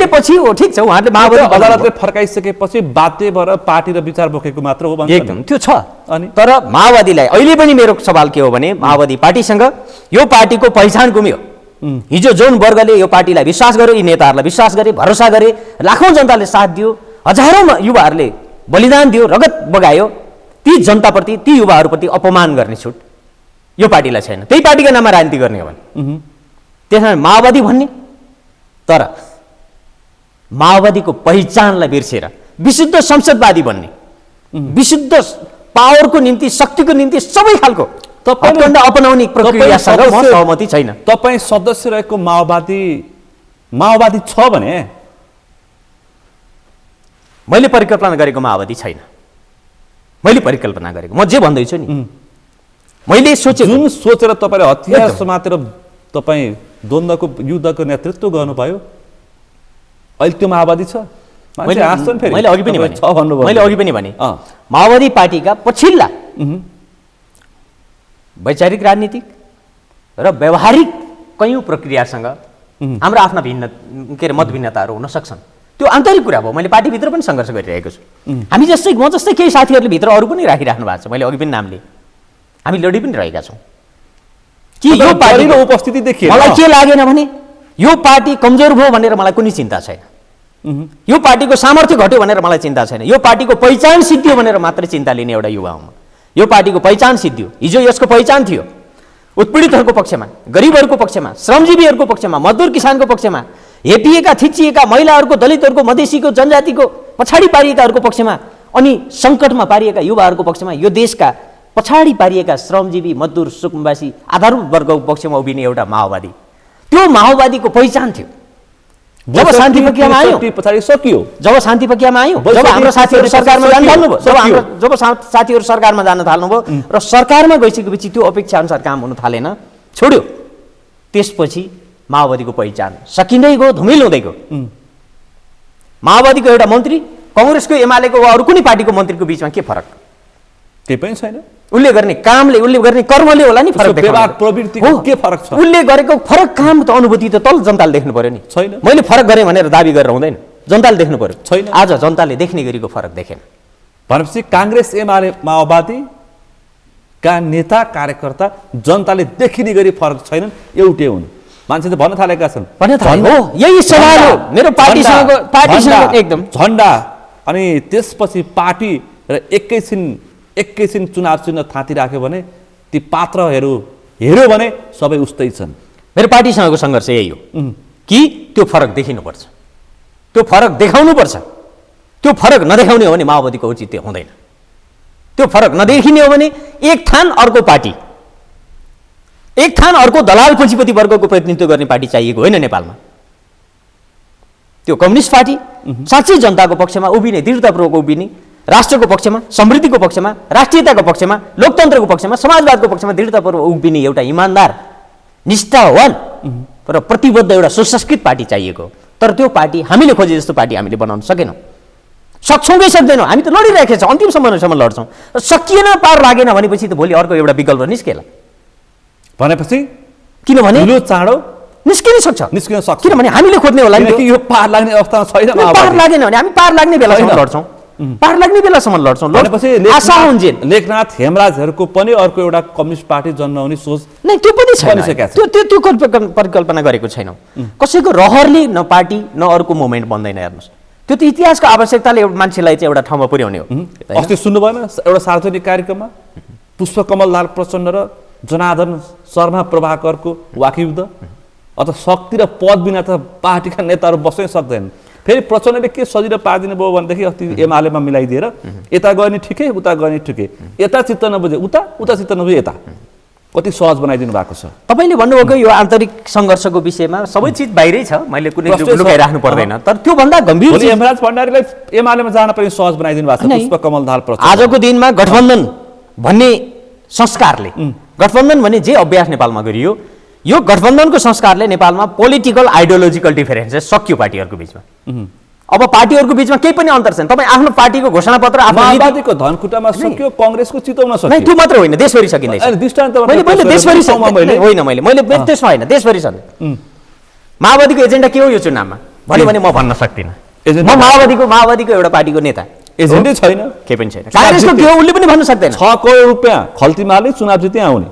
Speaker 2: पछि हो, ठिक छ, उहाँले माओवादी
Speaker 1: अदालतले फर्काइसकेपछि बाध्य भएर पार्टी र विचार बोकेको मात्र हो भन्छ।
Speaker 2: एकदम त्यो छ। अनि तर माओवादीलाई अहिले पनि मेरो सवाल के हो भने माओवादी पार्टीसँग यो पार्टीको पहिचान गुम्यो। हिजो जुन वर्गले यो पार्टीलाई विश्वास गर्यो, यी नेताहरूलाई विश्वास गरे, भरोसा गरे, लाखौँ जनताले साथ दियो, हजारौँ युवाहरूले बलिदान दियो, रगत बगायो, ती जनताप्रति ती युवाहरूप्रति अपमान गर्ने छुट यो पार्टीलाई छैन। त्यही पार्टीको नाममा राजनीति गर्ने हो भने त्यसमा माओवादी भन्ने, तर माओवादीको पहिचानलाई बिर्सेर विशुद्ध संसदवादी बन्ने, विशुद्ध पावरको निम्ति शक्तिको निम्ति सबै खालको अपनाउने प्रक्रियासँग म सहमति छैन।
Speaker 1: तपाईँ सदस्य रहेको माओवादी छ भने
Speaker 2: मैले परिकल्पना गरेको माओवादी छैन। मैले परिकल्पना गरेको म जे भन्दैछु नि, मैले
Speaker 1: जुन सोचेर तपाईँले हतियार समातेर तपाईँ द्वन्द्वको युद्धको नेतृत्व गर्नुभयो अहिले त्यो माओवादी छ? मान्छे हाँस्छन् फेरि।
Speaker 2: मैले अघि पनि
Speaker 1: तपाईँ
Speaker 2: भने
Speaker 1: छ भन्नुभयो।
Speaker 2: मैले अघि पनि भने
Speaker 1: अँ।
Speaker 2: माओवादी पार्टीका पछिल्ला वैचारिक राजनीतिक र व्यवहारिक कयौँ प्रक्रियासँग हाम्रो आफ्ना भिन्न के अरे मतभिन्नताहरू हुन सक्छन्। त्यो आन्तरिक कुरा भयो। मैले पार्टीभित्र पनि सङ्घर्ष गरिरहेको छु। हामी जस्तै म जस्तै केही साथीहरूले भित्र अरू पनि राखिराख्नु भएको छ। मैले अघि पनि नाम लिएँ। हामी लडी पनि रहेका छौँ कि यो पार्टीको
Speaker 1: उपस्थिति देखिए
Speaker 2: मलाई के लागेन भने यो पार्टी कमजोर भयो भनेर मलाई कुनै चिन्ता छैन। यो पार्टीको सामर्थ्य घट्यो भनेर मलाई चिन्ता छैन। यो पार्टीको पहिचान सिद्धियो भनेर मात्रै चिन्ता लिने एउटा युवा हुँ। यो पार्टीको पहिचान सिद्धियो। हिजो यसको पहिचान थियो उत्पीडितहरूको पक्षमा, गरिबहरूको पक्षमा, श्रमजीवीहरूको पक्षमा, मजदुर किसानको पक्षमा, हेपिएका थिचिएका महिलाहरूको, दलितहरूको, मधेसीको, जनजातिको पछाडि पारिएकाहरूको पक्षमा अनि सङ्कटमा पारिएका युवाहरूको पक्षमा, यो देशका पछाडि पारिएका श्रमजीवी, मजदुर, सुकुम्बासी आधारभूत वर्गको पक्षमा उभिने एउटा माओवादी, त्यो माओवादीको पहिचान थियो। जब शान्ति प्रक्रियामा आयो,
Speaker 1: पछाडि सकियो।
Speaker 2: जब शान्ति प्रक्रियामा आयो, जब हाम्रो साथीहरू सरकारमा जान थाल्नुभयो, जब साथीहरू सरकारमा जान थाल्नुभयो र सरकारमा गइसकेपछि त्यो अपेक्षा अनुसार काम हुन थालेन, छोड्यो। त्यसपछि माओवादीको पहिचान सकिँदै गयो, धुमिल हुँदै गयो। माओवादीको एउटा मन्त्री कांग्रेसको, एमालेको वा अरू कुनै पार्टीको मन्त्रीको बिचमा के फरक?
Speaker 1: केही पनि छैन।
Speaker 2: उसले गर्ने कामले, उसले गर्ने कर्मले होला नि फरक देखाउने।
Speaker 1: व्यवहार प्रवृत्तिको के फरक छ?
Speaker 2: उसले गरेको फरक काम त अनुभूति त तल जनताले देख्नु पर्यो नि।
Speaker 1: छैन।
Speaker 2: मैले फरक गरेँ भनेर दाबी गरेर हुँदैन, जनताले देख्नु पर्यो।
Speaker 1: छैन।
Speaker 2: आज जनताले देख्ने गरीको फरक देखेन
Speaker 1: भनेपछि कांग्रेस, एमाले, माओवादी का नेता कार्यकर्ता जनताले देखिने गरी फरक छैनन्, एउटै हुन्। मान्छे त भन्न थालेका छन्।
Speaker 2: हो, यही सवाल हो मेरो पार्टीसँग एकदम।
Speaker 1: झन्डा अनि त्यसपछि पार्टी र एकैछिन चुनाव चिन्ह थाती राख्यो भने ती पात्रहरू हेर्यो भने सबै उस्तै छन्।
Speaker 2: मेरो पार्टीसँगको सङ्घर्ष यही हो कि त्यो फरक देखिनुपर्छ, त्यो फरक देखाउनुपर्छ। त्यो फरक नदेखाउने हो भने माओवादीको औचित्य हुँदैन। त्यो फरक नदेखिने हो भने एक थान अर्को पार्टी, एक थान अर्को दलाल पुँजीपति वर्गको प्रतिनिधित्व गर्ने पार्टी चाहिएको होइन नेपालमा। त्यो कम्युनिस्ट पार्टी साँच्चै जनताको पक्षमा उभिने, दृढतापूर्वक उभिने, राष्ट्रको पक्षमा, समृद्धिको पक्षमा, राष्ट्रियताको पक्षमा, लोकतन्त्रको पक्षमा, समाजवादको पक्षमा दृढतापूर्वक उभिने एउटा इमान्दार, निष्ठावान र प्रतिबद्ध एउटा सुसंस्कृत पार्टी चाहिएको। तर त्यो पार्टी हामीले खोजे जस्तो पार्टी हामीले बनाउन सकेनौँ, सक्छौँ कि सक्दैनौँ। हामी त लडिरहेका छौँ, अन्तिम सम्म लड्छौँ। सकिएन, पार लागेन भनेपछि त भोलि अर्को एउटा विकल्प निस्केला।
Speaker 1: भनेपछि
Speaker 2: किनभने
Speaker 1: यो चाँडो
Speaker 2: निस्किन सक्छ, किनभने हामीले खोज्ने होला नि।
Speaker 1: यो पार लाग्ने अवस्थामा छैन।
Speaker 2: पार लागेन भने हामी पार लाग्ने बेलासम्म लड्छौँ, पार लाग्ने बेलासम्म लड्छौँ। आशा हुन्छन्।
Speaker 1: लेखनाथ हेमराजहरूको पनि अर्को एउटा कम्युनिस्ट पार्टी जन्माउने सोच
Speaker 2: नै त्यो पनि छैन। त्यो परिकल्पना गरेको छैनौँ। कसैको रहरले न पार्टी न अर्को मुभमेन्ट बन्दैन। हेर्नुहोस्, त्यो त इतिहासको आवश्यकताले मान्छेलाई चाहिँ एउटा ठाउँमा पुर्याउने हो।
Speaker 1: अस्ति सुन्नु भएन एउटा सार्वजनिक कार्यक्रममा पुष्पकमल दाहाल प्रचण्ड र जनार्दन शर्मा प्रभाकरको वाकयुद्ध? अथवा शक्ति र पद बिना त पार्टीका नेताहरू बस्नै सक्दैन। फेरि प्रचण्डले के सजिलो पारिदिनु भयो भनेदेखि अस्ति एमालेमा मिलाइदिएर यता गयो नि ठिकै, उता गयो नि ठिकै, यता चित्त नबुझे उता, उता चित्त नबुझे यता, कति सहज बनाइदिनु भएको छ।
Speaker 2: तपाईँले भन्नुभएको यो आन्तरिक सङ्घर्षको विषयमा सबै चिज बाहिरै छ, मैले कुनै लुकाइराख्नु पर्दैन। तर त्योभन्दा गम्भीर
Speaker 1: हेमराज भण्डारीलाई एमालेमा जान पनि सहज बनाइदिनु भएको छ पुष्पकमल दाहाल प्रचण्ड।
Speaker 2: आजको दिनमा गठबन्धन भन्ने संस्कारले, गठबन्धन भन्ने जे अभ्यास नेपालमा गरियो, यो गठबन्धनको संस्कारले नेपालमा पोलिटिकल आइडियोलोजिकल डिफरेन्सेस सकियो पार्टीहरूको बिचमा। अब पार्टीहरूको बिचमा केही पनि अन्तर छैन। तपाईँ आफ्नो पार्टीको घोषणापत्र,
Speaker 1: माओवादीको धनकुटामा सक्यो, कांग्रेसको चितौन सक्यो।
Speaker 2: त्यो मात्र होइन, देशभरि सकिँदैछ। मैले देशभरि होइन, मैले त्यसमा होइन, देशभरि छ। माओवादीको एजेन्डा के हो यो चुनावमा भने म भन्न सक्दिनँ। म माओवादीको एउटा पार्टीको नेता,
Speaker 1: एजेन्डै छैन,
Speaker 2: केही पनि छैन। कांग्रेसको के हो उसले पनि भन्न सक्दैन।
Speaker 1: 6 करोड रुपियाँ खल्तीमाले चुनाव जिते आउने,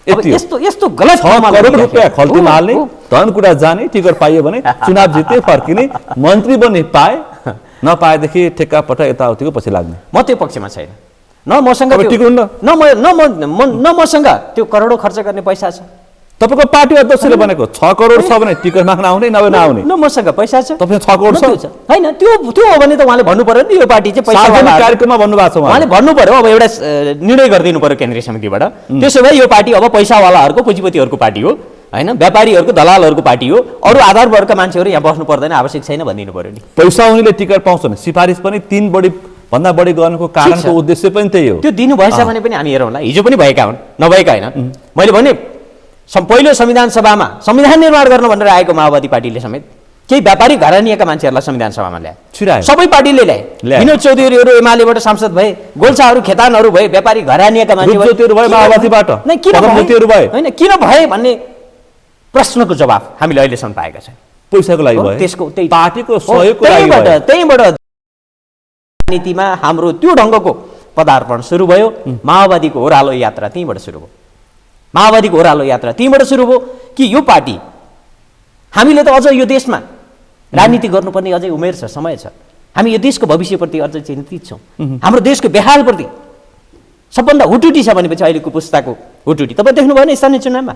Speaker 2: यस्तो गलत
Speaker 1: 6 करोड रुपियाँ खल्तीमाले धनकुटा जाने, टिकट पाइयो भने चुनाव जिते फर्किने, मन्त्री बन्ने पाए, नपाएदेखि ठेक्का पट्टा यताउतिको पछि लाग्ने।
Speaker 2: म त्यो पक्षमा छैन। न मसँग त्यो करोडौँ खर्च गर्ने पैसा छ।
Speaker 1: तपाईँको पार्टी अध्यक्षले भनेको 6 करोड छ भने टिकट माग्न आउने, नभए नआउने।
Speaker 2: न मसँग पैसा छ।
Speaker 1: तपाईँ 6 करोड छ
Speaker 2: होइन, त्यो हो भने त उहाँले भन्नु पर्यो नि, यो पार्टी चाहिँ पैसा
Speaker 1: कार्यक्रममा भन्नुभएको छ।
Speaker 2: उहाँले भन्नु पर्यो, अब एउटा निर्णय गरिदिनु पर्यो केन्द्रीय समितिबाट। त्यसो भए यो पार्टी अब पैसावालाहरूको, पुँजीपतिहरूको पार्टी हो, होइन व्यापारीहरूको, दलालहरूको पार्टी हो, अरू आधार वर्गका मान्छेहरू यहाँ बस्नु पर्दैन, आवश्यक छैन भनिदिनु पर्यो नि।
Speaker 1: पैसा उनीले टिकट पाउँछन्, सिफारिस पनि 3 भन्दा बढी गर्नुको कारणको उद्देश्य पनि त्यही हो।
Speaker 2: त्यो दिनु भएछ भने पनि हामी हेरौँला। हिजो पनि भएका हुन्, नभएका होइन। मैले भने पहिलो संविधान सभामा संविधान निर्माण गर्न भनेर आएको माओवादी पार्टीले समेत केही व्यापारी घरानीका मान्छेहरूलाई संविधान सभामा
Speaker 1: छिरायो।
Speaker 2: ल्याए, सबै पार्टीले ल्याए। विनोद चौधरीहरू एमालेबाट सांसद भए, गोल्छाहरू खेतानहरू भए, व्यापारी घरानीका मान्छे
Speaker 1: भए, माओवादीबाट
Speaker 2: होइन किन भए भन्ने प्रश्नको जवाफ हामीले अहिलेसम्म पाएका छौँ।
Speaker 1: पैसाको लागि भयो,
Speaker 2: त्यसको त्यही
Speaker 1: पार्टीको सहयोगको लागि भयो।
Speaker 2: त्यहीबाट नीतिमा हाम्रो त्यो ढङ्गको पदार्पण सुरु भयो। माओवादीको ओह्रालो यात्रा त्यहीँबाट सुरु भयो। माओवादीको ओह्रालो यात्रा त्यहीँबाट सुरु भयो कि यो पार्टी, हामीले त अझ यो देशमा राजनीति गर्नुपर्ने अझै उमेर छ, समय छ। हामी यो देशको भविष्यप्रति अझ चिन्तित छौँ। हाम्रो देशको बेहालप्रति सबभन्दा हुटुटी छ भनेपछि अहिलेको पुस्ताको हुटुटी। तपाईँ देख्नु भयो नि स्थानीय चुनावमा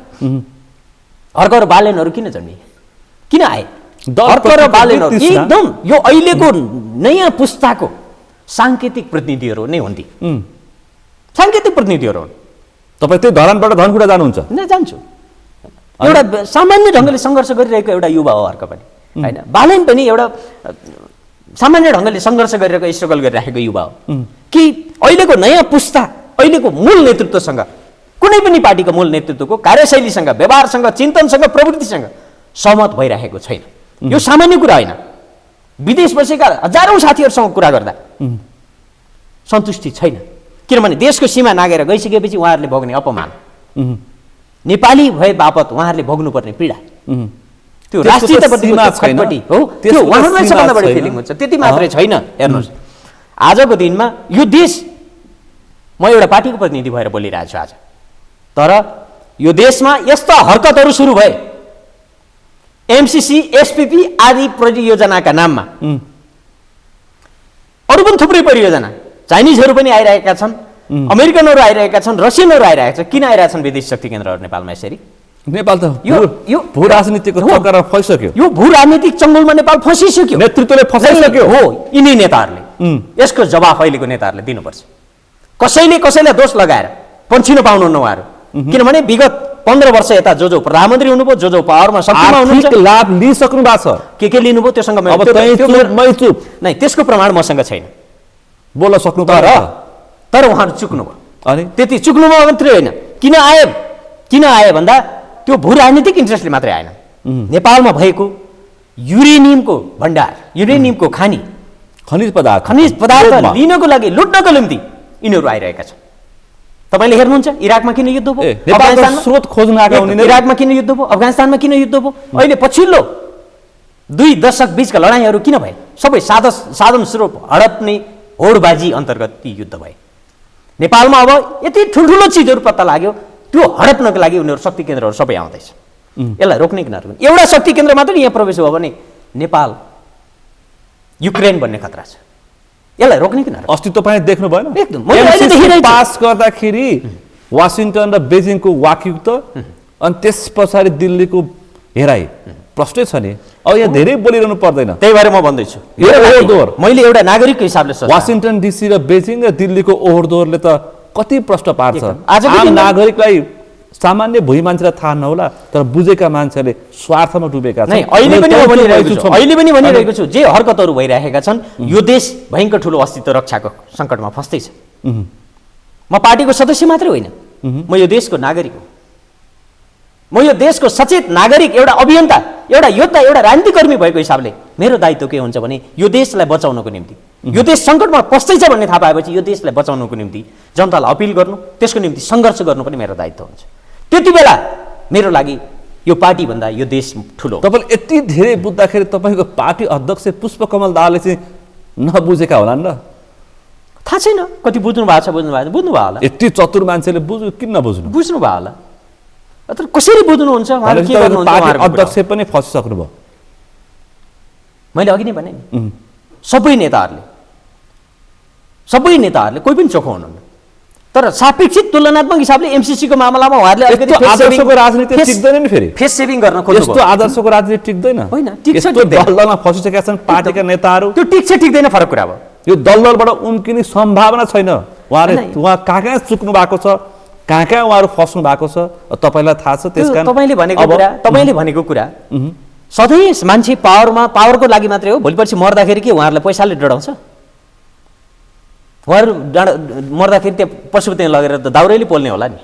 Speaker 2: हर्क र बालेनहरू किन जन्मिए, किन आए? हर्क र बालेनहरू एकदम यो अहिलेको नयाँ पुस्ताको साङ्केतिक प्रतिनिधिहरू नै हुन्। ती साङ्केतिक प्रतिनिधिहरू हुन्।
Speaker 1: तपाईँ त्यही धरानबाट धनकुटा जानुहुन्छ?
Speaker 2: नै जान्छु। एउटा सामान्य ढङ्गले सङ्घर्ष गरिरहेको एउटा युवा हो हर्क पनि, होइन? बालेन पनि एउटा सामान्य ढङ्गले सङ्घर्ष गरिरहेको, स्ट्रगल गरिरहेको युवा हो कि अहिलेको नयाँ पुस्ता अहिलेको मूल नेतृत्वसँग, कुनै पनि पार्टीको मूल नेतृत्वको कार्यशैलीसँग, व्यवहारसँग, चिन्तनसँग, प्रवृत्तिसँग सहमत भइरहेको छैन। यो सामान्य कुरा होइन। विदेश बसेका हजारौँ साथीहरूसँग कुरा गर्दा सन्तुष्टि छैन, किनभने देशको सीमा नागेर गइसकेपछि उहाँहरूले भोग्ने अपमान, नेपाली भए बापत उहाँहरूले भोग्नुपर्ने पीडा, त्यो राष्ट्रियताप्रतिको खटपटी हो, त्यो उहाँहरूलाई सबभन्दा बढी फिलिङ हुन्छ। त्यति मात्रै छैन। हेर्नुहोस्, आजको दिनमा यो देश, म एउटा पार्टीको प्रतिनिधि भएर बोलिरहेको छु आज, तर यो देशमा यस्ता हरकतहरू सुरु भए एमसीसी, एसपीपी आदि परियोजनाका नाममा। अरू पनि थुप्रै परियोजना, चाइनिजहरू पनि आइरहेका छन्, अमेरिकनहरू आइरहेका छन्, रसियनहरू आइरहेका छन्। किन आइरहेका छन् विदेशी शक्ति केन्द्रहरू नेपालमा यसरी?
Speaker 1: नेपाल त यो भू राजनीतिको चक्करमा फसिसक्यो।
Speaker 2: यो भू राजनीतिक चङ्गुलमा नेपाल फसिसक्यो,
Speaker 1: नेतृत्वले फसाइसक्यो
Speaker 2: हो। यिनै नेताहरूले यसको जवाफ अहिलेको नेताहरूले दिनुपर्छ। कसैले कसैलाई दोष लगाएर पन्छिन पाउनुहुन्न उहाँहरू, किनभने विगत 15 वर्ष यता जो प्रधानमन्त्री हुनुभयो, जो पावरमा शक्तिमा हुनुहुन्छ,
Speaker 1: लाभ लिइसक्नु भएको छ। के
Speaker 2: लिनुभयो त्योसँग नै, त्यसको प्रमाण मसँग छैन।
Speaker 1: बोल्न सक्नु
Speaker 2: तर उहाँहरू चुक्नुभयो। अनि त्यति चुक्नुभयो मात्रै होइन, किन आए भन्दा त्यो भू राजनीतिक इन्ट्रेस्टले मात्रै आएन। नेपालमा भएको युरेनियमको भण्डार, युरेनियमको खनिज पदार्थ लिनको लागि, लुट्नको निम्ति यिनीहरू आइरहेका छन्। तपाईँले हेर्नुहुन्छ इराकमा किन युद्ध भयो,
Speaker 1: स्रोत खोज्न आएका हुन्।
Speaker 2: इराकमा किन युद्ध भयो, अफगानिस्तानमा किन युद्ध भयो, अहिले पछिल्लो 2 दशक बीचका लडाइँहरू किन भए? सबै साधन स्रोत हडप्ने होडबाजी अन्तर्गत ती युद्ध भए। नेपालमा अब यति ठुल्ठुलो चिजहरू पत्ता लाग्यो, त्यो हडप्नको लागि उनीहरू शक्ति केन्द्रहरू सबै आउँदैछ। यसलाई रोक्ने कि नरोक्ने? एउटा शक्ति केन्द्र मात्रै यहाँ प्रवेश भयो भने नेपाल युक्रेन बन्ने खतरा छ। यसलाई रोक्ने कि नरोक्ने?
Speaker 1: अस्ति तपाईँ देख्नु भएन?
Speaker 2: एकदम
Speaker 1: पास गर्दाखेरि वासिङटन र बेजिङको वाकयुक्त, अनि त्यस पछाडि दिल्लीको हेराइ प्रष्टै छ नि। अब यहाँ धेरै बोलिरहनु पर्दैन,
Speaker 2: त्यही भएर म भन्दैछु मैले एउटा नागरिकको हिसाबले
Speaker 1: वासिङटन डिसी र बेजिङ र दिल्लीको ओहोरदोहोरले त कति प्रश्न पार्छ। आम नागरिकलाई, सामान्य भुइँ मान्छेलाई थाहा नहोला, तर बुझेका मान्छेले स्वार्थमा डुबेका छन्।
Speaker 2: अहिले पनि भनिरहेको छु, जे हरकतहरू भइरहेका छन्, यो देश भयङ्कर ठुलो अस्तित्व रक्षाको सङ्कटमा फस्दैछ। म पार्टीको सदस्य मात्रै होइन, म यो देशको नागरिक हो। म यो देशको सचेत नागरिक, एउटा अभियन्ता, एउटा योद्धा, एउटा राजनीतिकर्मी भएको हिसाबले मेरो दायित्व के हुन्छ भने यो देशलाई बचाउनको निम्ति, यो देश सङ्कटमा पस्दैछ भन्ने थाहा पाएपछि यो देशलाई बचाउनको निम्ति जनतालाई अपिल गर्नु, त्यसको निम्ति सङ्घर्ष गर्नु पनि मेरो दायित्व हुन्छ। त्यति बेला मेरो लागि यो पार्टी भन्दा यो देश ठुलो।
Speaker 1: तपाईँले यति धेरै बुझ्दाखेरि तपाईँको पार्टी अध्यक्ष पुष्पकमल दाहालले चाहिँ नबुझेका होला नि त?
Speaker 2: थाहा छैन कति बुझ्नु भएको छ, बुझ्नुभयो होला।
Speaker 1: यति चतुर मान्छेले किन नबुझ्नु?
Speaker 2: बुझ्नु भयो होला, तर कसरी बुझ्नुहुन्छ?
Speaker 1: पार्टी अध्यक्ष पनि फसिसक्नु भयो।
Speaker 2: मैले अघि नै भने नि, सबै नेताहरूले कोही पनि चोखो हुनुहुन्न, तर सापेक्षिक तुलनात्मक हिसाबले एमसीसीको मामलामा उहाँहरूले अलिकति
Speaker 1: आदर्शको राजनीति टिक्दैन नि। फेरि
Speaker 2: फेस सेभिङ गर्न खोज्नु,
Speaker 1: यस्तो आदर्शको राजनीति टिक्दैन।
Speaker 2: होइन, टिक्छ,
Speaker 1: दलदलमा फसिसकेका छन् पार्टीका नेताहरू।
Speaker 2: त्यो टिक्छ टिक्दैन फरक कुरा हो।
Speaker 1: यो दलदलबाट उम्किने सम्भावना छैन। उहाँ कहाँ चुक्नु भएको छ, कहाँ उहाँहरू फस्नु भएको छ, तपाईँलाई थाहा छ। त्यसकारण
Speaker 2: तपाईँले भनेको कुरा सधैँ मान्छे पावरको लागि मात्रै हो। भोलिपर्सि मर्दाखेरि के उहाँहरूलाई पैसाले डढाउँछ? उहाँहरू मर्दाखेरि त्यहाँ पशुपति लगेर त दाउरैले पोल्ने होला नि।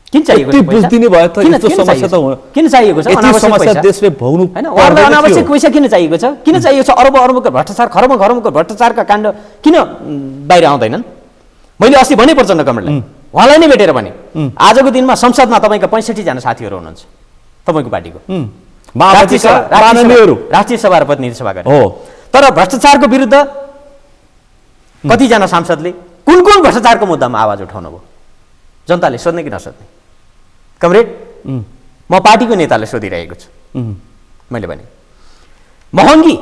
Speaker 2: किन चाहिएको
Speaker 1: यति
Speaker 2: छ पैसा?
Speaker 1: बुझ्दिने भयो त
Speaker 2: किन-
Speaker 1: यस्तो
Speaker 2: किन
Speaker 1: समस्या
Speaker 2: चाहिएको
Speaker 1: त
Speaker 2: छ?
Speaker 1: हुन-
Speaker 2: किन चाहिएको छ
Speaker 1: यति
Speaker 2: अनावश्यक
Speaker 1: समस्या
Speaker 2: पैसा?
Speaker 1: देशले भोग्नु
Speaker 2: हैन उहाँहरूलाई
Speaker 1: पर्दैन थियो।
Speaker 2: अनावश्यक पैसा किन चाहिएको छ? किन चाहिएको छ? अरब अरबको भ्रष्टाचार खरबको भ्रष्टाचारका काण्ड किन बाहिर आउँदैनन्? मैले अस्ति भने प्रचण्ड कमललाई उहाँलाई नै भेटेर भने आजको दिनमा संसदमा तपाईँका 65 जना साथीहरू हुनुहुन्छ तपाईँको पार्टीको
Speaker 1: माओवादीका माननीयहरू
Speaker 2: राष्ट्रिय सभा र प्रतिनिधि सभा गरे
Speaker 1: हो।
Speaker 2: तर भ्रष्टाचारको विरुद्ध कतिजना सांसदले कुन कुन भ्रष्टाचारको मुद्दामा आवाज उठाउनु भयो? जनताले सोध्ने कि नसोध्ने? कमरेड म पार्टीको नेताले सोधिरहेको छु। मैले भने महँगी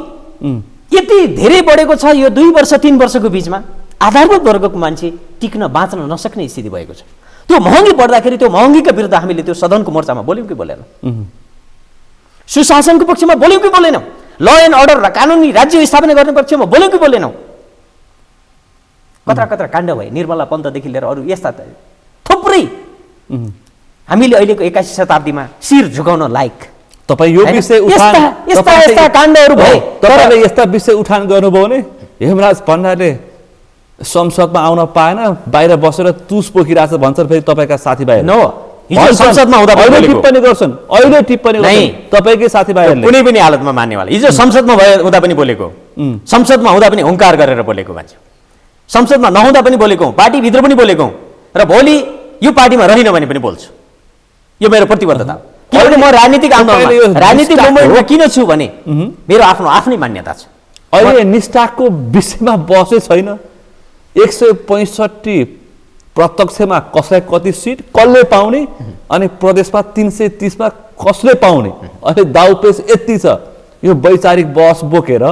Speaker 2: यति धेरै बढेको छ, यो 2 वर्ष 3 वर्षको बिचमा आधारभूत वर्गको मान्छे टिक्न बाँच्न नसक्ने स्थिति भएको छ। त्यो महँगी बढ्दाखेरि त्यो महँगीका विरुद्ध हामीले त्यो सदनको मोर्चामा बोल्यौँ कि बोलेनौँ? सुशासनको पक्षमा बोल्यौँ कि बोलेनौँ? ल एन्ड अर्डर र कानुनी राज्य स्थापना गर्ने पक्षमा बोल्यौँ कि बोलेनौँ? कत्रा कत्रा काण्ड भए, निर्मला पन्तदेखि लिएर अरू यस्ता थुप्रै हामीले अहिलेको 21 शताब्दीमा शिर झुकाउन लायक
Speaker 1: तपाईँ यो
Speaker 2: हैन?
Speaker 1: विषय
Speaker 2: यस्ता काण्डहरू भए
Speaker 1: तपाईँले यस्ता विषय उठान गर्नुभयो भने हेमराज भण्डारले संसदमा आउन पाएन, बाहिर बसेर तुस पोखिरहेछ भन्छन् फेरि तपाईँका साथीभाइहरू।
Speaker 2: नो हिजो संसदमा हुँदा पनि
Speaker 1: अहिले
Speaker 2: बोलेको।
Speaker 1: टिप्पणी गर्छन्, अहिले टिप्पणी गर्छन् तपाईँकै साथीभाइहरूले।
Speaker 2: कुनै पनि हालतमा मान्नेवाला हिजो संसदमा हुँदा पनि बोलेको, संसदमा हुँदा पनि हुङ्कार गरेर बोलेको मान्छे, संसदमा नहुँदा पनि बोलेको, पार्टीभित्र पनि बोलेको, र भोलि यो पार्टीमा रहिन भने पनि बोल्छु। यो मेरो प्रतिबद्धता हो। किनभने म राजनीतिक आन्दोलनमा राजनीतिक मुभमेन्टमा किन छु भने मेरो आफ्नै मान्यता छ।
Speaker 1: अहिले निष्ठाको विषयमा बसे छैन। 165 प्रत्यक्षमा कसलाई कति सिट कसले पाउने अनि प्रदेशमा 330 मा कसले पाउने, अहिले दाउपेच यति छ। यो वैचारिक बहस बोकेर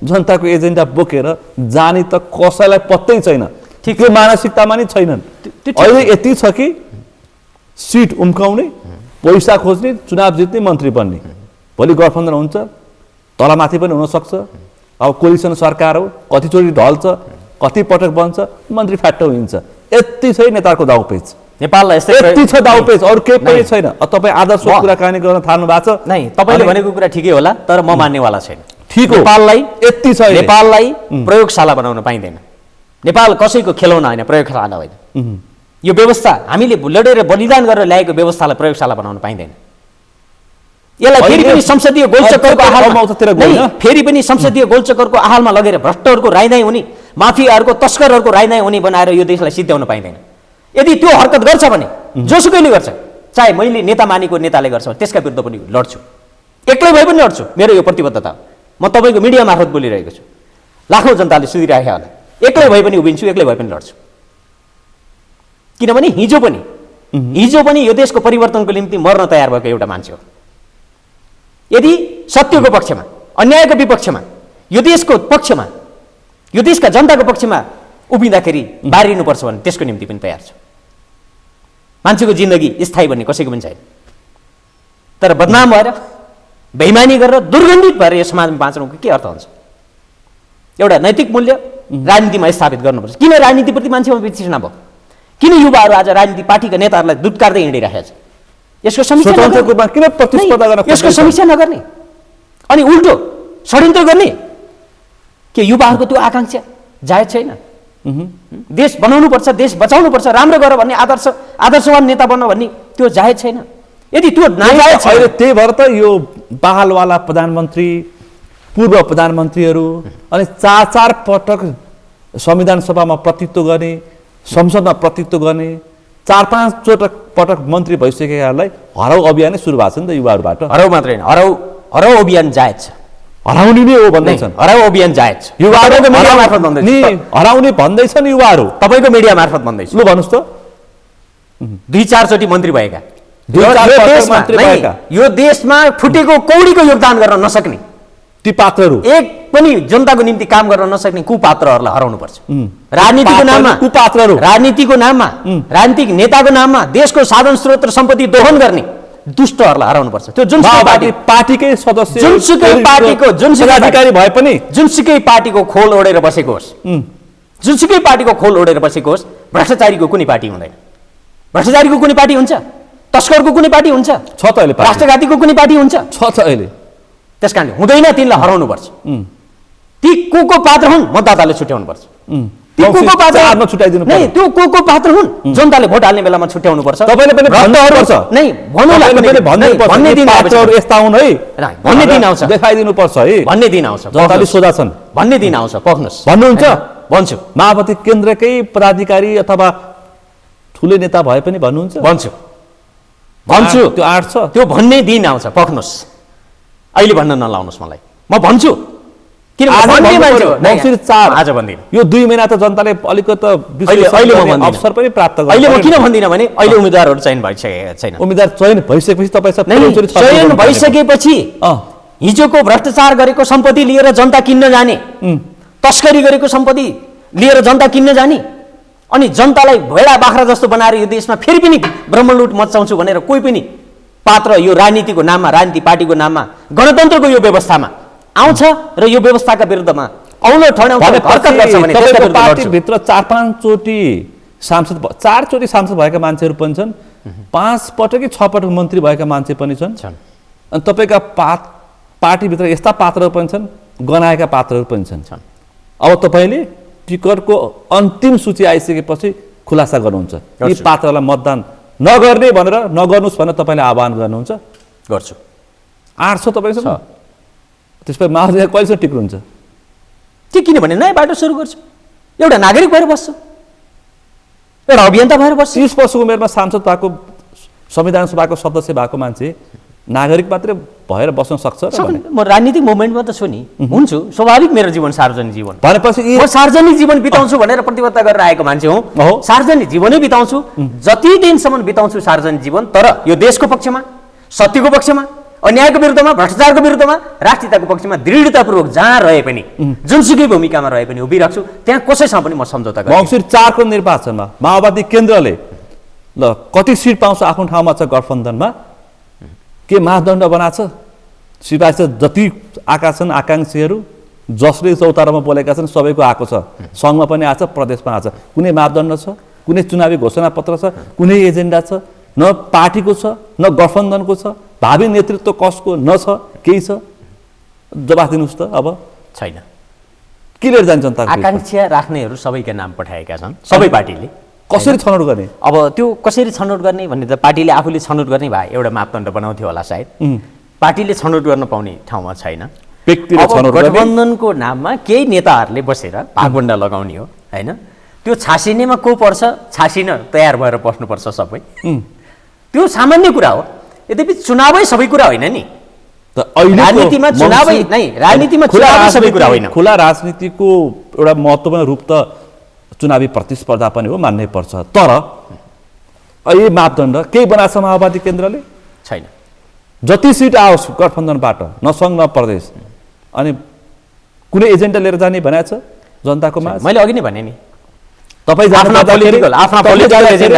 Speaker 1: जनताको एजेन्डा बोकेर जाने त कसैलाई पत्तै छैन, त्यो मानसिकतामा नि छैनन्। अहिले यति छ कि सिट उम्काउने, पैसा खोज्ने, चुनाव जित्ने, मन्त्री बन्ने। भोलि गठबन्धन हुन्छ, तलमाथि पनि हुनसक्छ। अब कोलिसन सरकार हो, कतिचोटि ढल्छ, कति पटक बन्छ, मन्त्री फ्याट्ट हिँड्छ। यति छ नेताको दाउपेच
Speaker 2: नेपाललाई
Speaker 1: यति छ दाउपेच, अरू केही पनि छैन। तपाईँ आदर्श कुराकानी गर्न थाल्नु भएको छ।
Speaker 2: नै तपाईँले भनेको कुरा ठिकै होला, तर म मान्नेवाला छैन।
Speaker 1: ठिक हो,
Speaker 2: नेपाललाई
Speaker 1: यति छ।
Speaker 2: नेपाललाई प्रयोगशाला बनाउन पाइँदैन। नेपाल कसैको खेलौना होइन, प्रयोगशाला होइन। यो व्यवस्था हामीले लडेर बलिदान गरेर ल्याएको व्यवस्थालाई प्रयोगशाला बनाउन पाइँदैन। यसलाई फेरि पनि संसदीय गोलचक्करको आहालमा फेरि पनि संसदीय गोलचक्करको आहालमा लगेर भ्रष्टहरूको राइदाइ हुने, माफियाहरूको तस्करहरूको राइदाइ हुने बनाएर यो देशलाई सिद्ध्याउन पाइँदैन। यदि त्यो हरकत गर्छ भने जोसुकैले गर्छ, चाहे मैले नेता मानेको नेताले गर्छ, त्यसका विरुद्ध पनि लड्छु, एक्लै भए पनि लड्छु। मेरो यो प्रतिबद्धता हो। म तपाईँको मिडिया मार्फत बोलिरहेको छु, लाखौँ जनताले सुनिरहेको होला। एक्लै भए पनि उभिन्छु, एक्लै भए पनि लड्छु। किनभने हिजो पनि यो देशको परिवर्तनको निम्ति मर्न तयार भएको एउटा मान्छे हो। यदि सत्यको पक्षमा, अन्यायको विपक्षमा, यो देशको पक्षमा, यो देशका जनताको पक्षमा उभिँदाखेरि बारिनुपर्छ भने त्यसको निम्ति पनि तयार छु। मान्छेको जिन्दगी स्थायी भन्ने कसैको पनि छैन। तर बदनाम भएर, बेइमानी गरेर, दुर्गन्धित भएर यो समाजमा बाँच्नुको के अर्थ हुन्छ? एउटा नैतिक मूल्य राजनीतिमा स्थापित गर्नुपर्छ। किन राजनीतिप्रति मान्छेमा वितृष्णा भयो? किन युवाहरू आज राजनीति पार्टीका नेताहरूलाई दुत्कार्दै हिँडिरहेका छन्? यसको समीक्षा नगर्ने अनि उल्टो षड्यन्त्र गर्ने के युवाहरूको त्यो आकांक्षा जायज छैन? देश बनाउनुपर्छ, देश बचाउनुपर्छ, राम्रो गर भन्ने आदर्शवान नेता बन्न भन्ने त्यो जायज छैन। यदि त्यो नाजायज छ,
Speaker 1: त्यही भएर त यो बहालवाला प्रधानमन्त्री, पूर्व प्रधानमन्त्रीहरू अनि 4 पटक संविधान सभामा प्रतिनिधित्व गर्ने, संसदमा प्रतिनिधित्व गर्ने, 4-5 पटक मन्त्री भइसकेकाहरूलाई हराउ अभियानै सुरु भएको छ नि त युवाहरूबाट।
Speaker 2: हराउ मात्रै होइन, हराउ अभियान जायज छ।
Speaker 1: हराउने नै हो भन्दैछन्।
Speaker 2: हराउ अभियान जायज छ।
Speaker 1: युवाहरूको मिडिया मार्फत भन्दैछ नि, हराउने भन्दैछन् युवाहरू।
Speaker 2: तपाईँको मिडिया मार्फत भन्दैछ।
Speaker 1: लु भन्नुहोस् त।
Speaker 2: 2-4 चोटि मन्त्री भएका,
Speaker 1: यो
Speaker 2: देशमा फुटेको कौडीको योगदान गर्न नसक्ने
Speaker 1: ती पात्रहरू,
Speaker 2: एक पनि जनताको निम्ति काम गर्न नसक्ने कुपात्रहरूलाई हराउनुपर्छ। राजनीतिको नाममा
Speaker 1: कुपात्रहरू,
Speaker 2: राजनीतिको नाममा, राजनीतिक नेताको नाममा देशको साधन स्रोत र सम्पत्ति दोहन गर्ने दुष्टहरूलाई हराउनुपर्छ। त्यो जुनसुकै
Speaker 1: पार्टीकै सदस्य,
Speaker 2: जुनसुकै पार्टीको जुनसुकै
Speaker 1: अधिकारी भए पनि,
Speaker 2: जुनसुकै पार्टीको खोल ओढेर बसेको होस्, जुनसुकै पार्टीको खोल ओढेर बसेको होस्, भ्रष्टाचारीको कुनै पार्टी हुँदैन। भ्रष्टाचारीको कुनै पार्टी हुन्छ? तस्करको कुनै पार्टी हुन्छ?
Speaker 1: छ त अहिले।
Speaker 2: राष्ट्रघातीको कुनै पार्टी हुन्छ?
Speaker 1: छ अहिले।
Speaker 2: त्यसकारणले हुँदैन, तिनलाई हराउनुपर्छ। ती को पात्र हुन् मतदाताले छुट्याउनुपर्छ। त्यो को पात्र
Speaker 1: चारमा छुट्याइदिनु
Speaker 2: नहीं त्यो को पात्र हुन् जनताले भोट हाल्ने बेलामा छुट्याउनु पर्छ
Speaker 1: तपाईले पनि भन्नुपर्छ
Speaker 2: नहीं भन्नुलाई
Speaker 1: पनि भन्नुपर्छ
Speaker 2: भन्ने दिन
Speaker 1: पात्रहरू यस्ता हुन् है
Speaker 2: भन्ने दिन आउँछ
Speaker 1: देखाइदिनु पर्छ है
Speaker 2: भन्ने दिन आउँछ
Speaker 1: जनताले सोधा छन्
Speaker 2: भन्ने दिन आउँछ पक्नुस्
Speaker 1: भन्नुहुन्छ
Speaker 2: भन्छु
Speaker 1: माओवादी केन्द्रकै पदाधिकारी अथवा ठुले नेता भए पनि भन्नुहुन्छ
Speaker 2: भन्छु भन्छु
Speaker 1: त्यो आँट छ
Speaker 2: त्यो भन्ने दिन आउँछ पक्नुस् अहिले भन्न नलाउनुस् मलाई म भन्छु किन भन्ने मान्छे हो
Speaker 1: मङ्सिर 4
Speaker 2: आज भन्दिन
Speaker 1: यो 2 महिना त जनताले अलिकति
Speaker 2: अहिले म भन्दिन
Speaker 1: अवसर पनि प्राप्त गर्छ
Speaker 2: अहिले म किन भन्दिन भने अहिले उम्मेदवारहरू चयन भइसकेका छैन
Speaker 1: उम्मेदवार चयन भइसकेपछि तपाई सब
Speaker 2: चयन भइसकेपछि हिजोको भ्रष्टाचार गरेको सम्पत्ति लिएर जनता किन्न जाने तस्करी गरेको सम्पत्ति लिएर जनता किन्न जाने अनि जनतालाई भेडा बाख्रा जस्तो बनाएर यो देशमा फेरि पनि ब्रह्मलुट मचाउँछु भनेर कोही पनि पात्र यो राजनीतिको नाममा राजनीति पार्टीको नाममा गणतन्त्रको यो व्यवस्थामा आउँछ र यो व्यवस्थाका विरुद्धमा औलो ठड्याउँछ हरकत गर्छ भने त्यसका विरुद्ध
Speaker 1: पार्टी भित्र 4-5 चोटी सांसद 4 चोटी सांसद भएका मान्छेहरू पनि छन् 5 पटक कि 6 पटक मन्त्री भएका मान्छे पनि छन् अनि तपाईका पार्टी भित्र यस्ता पात्रहरू पनि छन् गनाएका पात्रहरू पनि छन् अब तपाईले टिकटको अन्तिम सूची आइसकेपछि खुलासा गर्नुहुन्छ यी पात्रलाई मतदान नगर्ने भनेर नगर्नुस् भनेर तपाईले आह्वान गर्नुहुन्छ
Speaker 2: गर्छु
Speaker 1: 800 तपाईसँग त्यसपछि माओवादी कहिलेसम्म टिक्नुहुन्छ
Speaker 2: त्यो किनभने नयाँ बाटो सुरु गर्छु एउटा नागरिक भएर बस्छु एउटा अभियन्ता भएर बस्छु
Speaker 1: 30 वर्षको उमेरमा सांसद भएको संविधान सभाको सदस्य भएको मान्छे नागरिक मात्रै भएर बस्न सक्छ र भने
Speaker 2: म राजनीतिक मुभमेन्टमा त छु नि हुन्छु स्वाभाविक मेरो जीवन सार्वजनिक जीवन
Speaker 1: भनेपछि
Speaker 2: म सार्वजनिक जीवन बिताउँछु भनेर प्रतिबद्धता गरेर आएको मान्छे हुँ सार्वजनिक जीवनै बिताउँछु जति दिनसम्म बिताउँछु सार्वजनिक जीवन तर यो देशको पक्षमा सत्यको पक्षमा अन्यायको विरुद्धमा भ्रष्टाचारको विरुद्धमा राष्ट्रियताको पक्षमा दृढतापूर्वक जहाँ रहे पनि जुनसुकै भूमिकामा रहे पनि उभिराख्छु त्यहाँ कसैसँग पनि म सम्झौता गर्छु
Speaker 1: मङ्सिर 4 को निर्वाचनमा माओवादी केन्द्रले ल कति सिट पाउँछ आफ्नो ठाउँमा छ गठबन्धनमा के मापदण्ड बनाछ सिपाही जति आएका छन् आकांक्षीहरू जसले चौतारामा बोलेका छन् सबैको आएको छ सङ्घमा पनि आछ प्रदेशमा आछ कुनै मापदण्ड छ कुनै चुनावी घोषणा पत्र छ कुनै एजेन्डा छ न पार्टीको छ न गठबन्धनको छ भावी नेतृत्व कसको न छ केही छ जवाफ दिनुस् त अब
Speaker 2: छैन
Speaker 1: के लिएर जान्छ जनता
Speaker 2: आकांक्षा राख्नेहरू सबैका नाम पठाएका छन् सबै पार्टीले
Speaker 1: कसरी छनौट गर्ने
Speaker 2: अब त्यो कसरी छनौट गर्ने भन्ने त पार्टीले आफूले छनौट गर्ने भए एउटा मापदण्ड बनाउँथ्यो होला सायद पार्टीले छनौट गर्न पाउने ठाउँमा छैन
Speaker 1: व्यक्तिले छनौट गर्ने
Speaker 2: गठबन्धनको नाममा केही नेताहरूले बसेर भागबण्डा लगाउने हो हैन त्यो छासिनेमा को पर्छ छासिन तयार भएर बस्नुपर्छ सबै त्यो सामान्य कुरा हो यद्यपि चुनावै सबै कुरा होइन नि राजनीतिमा चुनावै नै राजनीतिमा चुनावै सबै कुरा होइन
Speaker 1: खुला राजनीतिको एउटा महत्त्वपूर्ण रूप त चुनावी प्रतिस्पर्धा पनि हो मान्नै पर्छ तर यही मापदण्ड केही बनाएको छ माओवादी केन्द्रले
Speaker 2: छैन
Speaker 1: जति सिट आओस् गठबन्धनबाट न सङ्घ न प्रदेश अनि कुनै एजेन्डा लिएर जाने भनेको छ जनताको माझ
Speaker 2: मैले अघि नै भने नि
Speaker 1: तपाईँ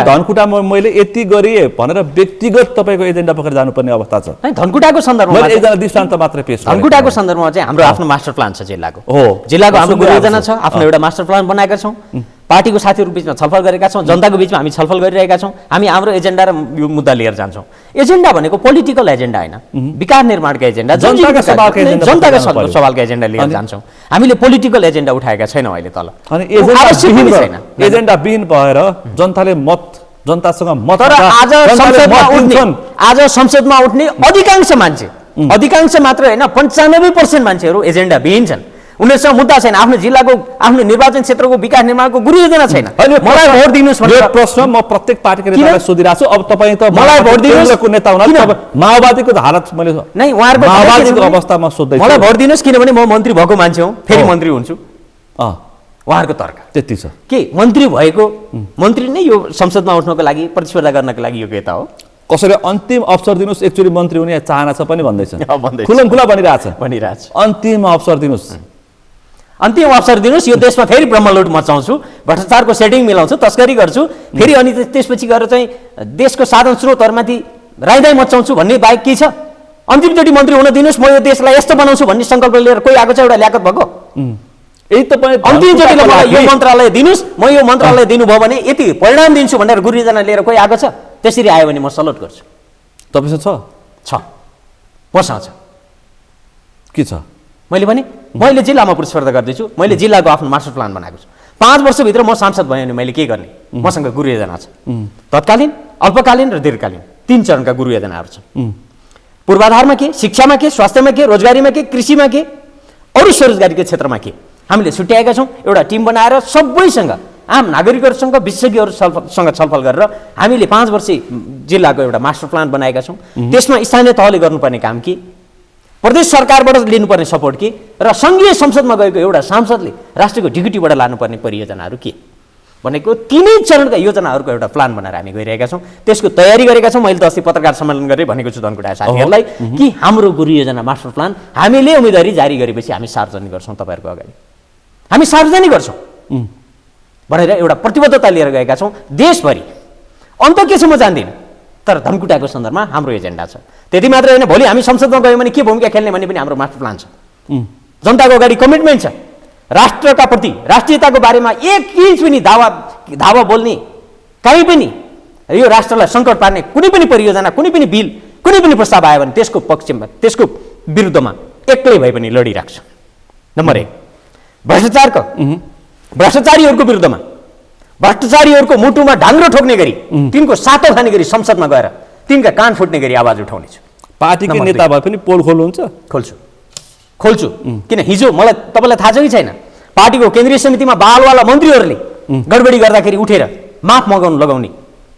Speaker 1: धनकुटामा मैले यति गरेँ भनेर व्यक्तिगत तपाईँको एजेन्डा पक्रेर जानुपर्ने अवस्था छ
Speaker 2: धनकुटाको सन्दर्भमा
Speaker 1: एकजना दृष्टान्त मात्रै पेश
Speaker 2: धनकुटाको सन्दर्भमा चाहिँ हाम्रो आफ्नो मास्टर प्लान छ जिल्लाको जिल्लाको हाम्रो गुरु योजना छ आफ्नो एउटा मास्टर प्लान बनाएका छौँ पार्टीको साथीहरू बिचमा छलफल गरेका छौँ जनताको बिचमा हामी छलफल गरिरहेका छौँ हामी हाम्रो एजेन्डा र यो मुद्दा लिएर जान्छौँ एजेन्डा भनेको पोलिटिकल एजेन्डा होइन विकास निर्माणका एजेन्डा जनताका सवालका एजेन्डा लिएर जान्छौँ हामीले पोलिटिकल एजेन्डा उठाएका छैनौँ अहिले तल
Speaker 1: अनि एजेन्डा विहीन भएर जनताले मत जनतासँग मत
Speaker 2: तर आज संसदमा उठ्ने अधिकांश मान्छे अधिकांश मात्र होइन 95% मान्छेहरू एजेन्डा विहीन छन् उनीहरूसँग मुद्दा छैन आफ्नो जिल्लाको आफ्नो निर्वाचन क्षेत्रको विकास निर्माणको गुरु योजना छैन मलाई भोट दिनुस् भन्ने
Speaker 1: प्रश्न म प्रत्येक पार्टीको नेतालाई सोधिरहेको छु अब तपाईँ त
Speaker 2: मलाई भोट दिनुस्
Speaker 1: नेता हुनुहुन्छ माओवादीको हालत मैले
Speaker 2: नै उहाँहरुको
Speaker 1: माओवादीको अवस्थामा सोध्दै
Speaker 2: मलाई भोट दिनुस् किनभने म मन्त्री भएको मान्छे हुँ फेरि मन्त्री हुन्छु उहाँहरुको तर्क
Speaker 1: त्यति छ
Speaker 2: के मन्त्री भएको मन्त्री नै यो संसदमा उठ्नको लागि प्रतिस्पर्धा गर्नको लागि योग्यता हो
Speaker 1: कसैले अन्तिम अवसर दिनुस् एकचोटी मन्त्री हुने चाहना छ पनि भन्दैछ खुलमखुला भनिरहेछ अन्तिम अवसर दिनुस्
Speaker 2: अन्तिम अवसर दिनुस् यो देशमा फेरि ब्रह्मलुट मचाउँछु भ्रष्टाचारको सेटिङ मिलाउँछु तस्करी गर्छु फेरि अनि त्यसपछि गएर चाहिँ देशको साधन स्रोतहरुमाथि राइदाइ मचाउँछु भन्ने बाहेक के छ अन्तिमचोटि मन्त्री हुन दिनुस् म यो देशलाई यस्तो बनाउँछु भन्ने संकल्प लिएर कोही आएको छ एउटा ल्याकत भएको
Speaker 1: यही तपाईँ
Speaker 2: अन्तिमचोटि मलाई यो मन्त्रालय दिनुस् म यो मन्त्रालय दिनुभयो भने यति परिणाम दिन्छु भनेर गुरुजना लिएर कोही आएको छ त्यसरी आयो भने म सल्युट गर्छु
Speaker 1: तपाईसँग
Speaker 2: छ मसँग छ
Speaker 1: के छ
Speaker 2: मैले भने मैले जिल्लामा प्रतिस्पर्धा गर्दैछु मैले जिल्लाको आफ्नो मास्टर प्लान बनाएको छु 5 वर्षभित्र म सांसद भएँ भने मैले के गर्ने, मसँग गुरु योजना छ। तत्कालीन, अल्पकालीन र दीर्घकालीन 3 चरणका गुरु योजनाहरू छन्। पूर्वाधारमा के, शिक्षामा के, स्वास्थ्यमा के, रोजगारीमा के, कृषिमा के, अरू स्वरोजगारीको क्षेत्रमा के, हामीले छुट्याएका छौँ। एउटा टिम बनाएर सबैसँग, आम नागरिकहरूसँग, विशेषज्ञहरूसँग छलफल गरेर हामीले 5 वर्षे जिल्लाको एउटा मास्टर प्लान बनाएका छौँ। त्यसमा स्थानीय तहले गर्नुपर्ने काम के, प्रदेश सरकारबाट लिनुपर्ने सपोर्ट के, र सङ्घीय संसदमा गएको एउटा सांसदले राष्ट्रको ढिकुटीबाट लानुपर्ने परियोजनाहरू के भनेको 3 चरणका योजनाहरूको एउटा प्लान बनाएर हामी गइरहेका छौँ। त्यसको तयारी गरेका छौँ। मैले त अस्ति पत्रकार सम्मेलन गरेँ भनेको छु धनकुटा साथीहरूलाई कि हाम्रो गुरु योजना मास्टर प्लान हामीले उम्मेदवारी जारी गरेपछि हामी सार्वजनिक गर्छौँ, तपाईँहरूको अगाडि हामी सार्वजनिक गर्छौँ भनेर एउटा प्रतिबद्धता लिएर गएका छौँ देशभरि। अन्त के छ म जान्दिनँ, तर धनकुटाको सन्दर्भमा हाम्रो एजेन्डा छ। त्यति मात्र होइन, भोलि हामी संसदमा गयौँ भने के भूमिका खेल्ने भन्ने पनि हाम्रो मास्टर प्लान छ। जनताको अगाडि कमिटमेन्ट छ। राष्ट्रका प्रति, राष्ट्रियताको बारेमा 1 इन्च पनि धावा बोल्ने, कहीँ पनि यो राष्ट्रलाई सङ्कट पार्ने कुनै पनि परियोजना, कुनै पनि बिल, कुनै पनि प्रस्ताव आयो भने त्यसको पक्षमा, त्यसको विरुद्धमा एक्लै भए पनि लडिराख्छ। नम्बर 1, भ्रष्टाचारीहरूको विरुद्धमा, भ्रष्टाचारीहरूको मुटुमा ढाङ्ग्रो ठोक्ने गरी, तिनको सातो खाने गरी संसदमा गएर तिनका कान फुट्ने गरी आवाज उठाउनेछु।
Speaker 1: पार्टीको नेता भए पनि पोल खोल्नुहुन्छ?
Speaker 2: खोल्छु। किन हिजो मलाई तपाईँलाई थाहा छ कि छैन, पार्टीको केन्द्रीय समितिमा बालवाला मन्त्रीहरूले गडबडी गर्दाखेरि उठेर माफ लगाउने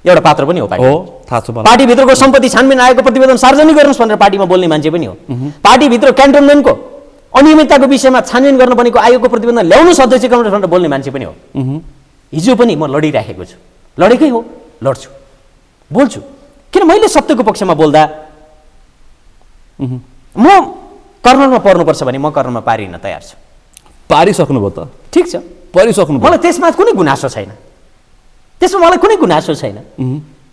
Speaker 2: एउटा पात्र पनि हो पार्टीभित्रको सम्पत्ति छानबिन आएको प्रतिवेदन सार्वजनिक गर्नुहोस् भनेर पार्टीमा बोल्ने मान्छे पनि हो। पार्टीभित्र क्यान्टोनमेन्टको अनियमितताको विषयमा छानबिन गर्न बनेको आयोगको प्रतिवेदन ल्याउनुहोस् अध्यक्ष कमिटी भनेर बोल्ने मान्छे पनि हो। हिजो पनि म लडिराखेको छु, लडेकै हो, लड्छु, बोल्छु। किन मैले सत्यको पक्षमा बोल्दा म कर्नरमा पर्नुपर्छ भने म कर्नमा पारिन तयार छु।
Speaker 1: पारिसक्नुभयो त?
Speaker 2: ठिक छ,
Speaker 1: पारिसक्नुभयो।
Speaker 2: मलाई त्यसमा कुनै गुनासो छैन, त्यसमा मलाई कुनै गुनासो छैन।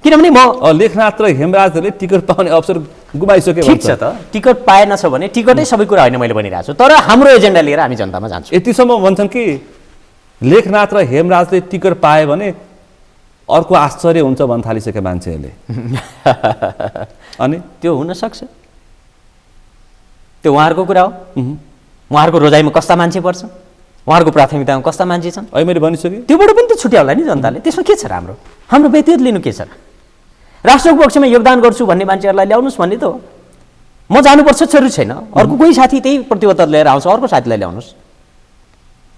Speaker 2: किनभने म
Speaker 1: लेखनाथ र हेमराजहरूले टिकट पाउने अवसर गुमाइसके।
Speaker 2: ठिक छ त, टिकट पाएन छ भने टिकटै सबै कुरा होइन मैले भनिरहेको छु, तर हाम्रो एजेन्डा लिएर हामी जनतामा जान्छौँ।
Speaker 1: यतिसम्म भन्छन् कि लेखनाथ र हेमराजले टिकट पाए भने अर्को आश्चर्य हुन्छ भन्न थालिसके मान्छेहरूले। अनि
Speaker 2: त्यो हुन सक्छ, त्यो उहाँहरूको कुरा हो। उहाँहरूको रोजाइमा कस्ता मान्छे पर्छ, उहाँहरूको प्राथमिकतामा कस्ता मान्छे छन्,
Speaker 1: अहिले मैले भनिसकेँ।
Speaker 2: त्योबाट पनि त छुट्या होला नि जनताले। त्यसमा के छ हाम्रो व्यक्तिगत लिनु के छ? राष्ट्रको पक्षमा योगदान गर्छु भन्ने मान्छेहरूलाई ल्याउनुहोस् भन्ने त हो। म जानुपर्छ जरुरी छैन, अर्को कोही साथी त्यही प्रतिबद्धता लिएर आउँछ, अर्को साथीलाई ल्याउनुहोस्।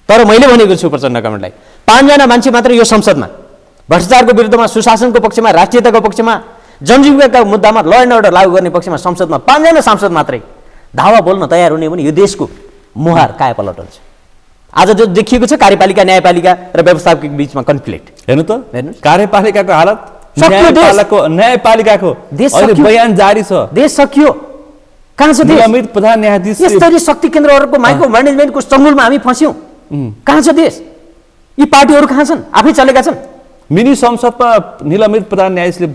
Speaker 2: तर मैले भनेको छु प्रचण्ड गभर्नमेन्टलाई, 5 जना मान्छे मात्र यो संसदमा भ्रष्टाचारको विरुद्धमा, सुशासनको पक्षमा, राष्ट्रियताको पक्षमा, जनजीविकाका मुद्दामा ल एन्ड अर्डर लागू गर्ने पक्षमा संसदमा 5 जना सांसद मात्रै धावा बोल्न तयार हुने भने यो देशको मुहार कायापलट हुन्छ। आज जो देखिएको छ कार्यपालिका, न्यायपालिका र व्यवस्थापनको बीचमा कन्फ्लिक्ट।
Speaker 1: हेर्नु त, कार्यपालिकाको हालत, न्यायपालिकाको
Speaker 2: अहिले
Speaker 1: बयान जारी छ,
Speaker 2: देश सकियो। कहाँ छ देश?
Speaker 1: नियमित प्रधान न्यायाधीश
Speaker 2: यस्तरी शक्ति केन्द्रहरूको माइक्रो म्यानेजमेन्टको चङ्गुलमा हामी फस्यौँ। कहाँ छ देश? यी पार्टीहरू कहाँ छन्? आफै चलेका छन्।
Speaker 1: मिनी संसदमा निलम्बित प्रधान न्यायाधीशले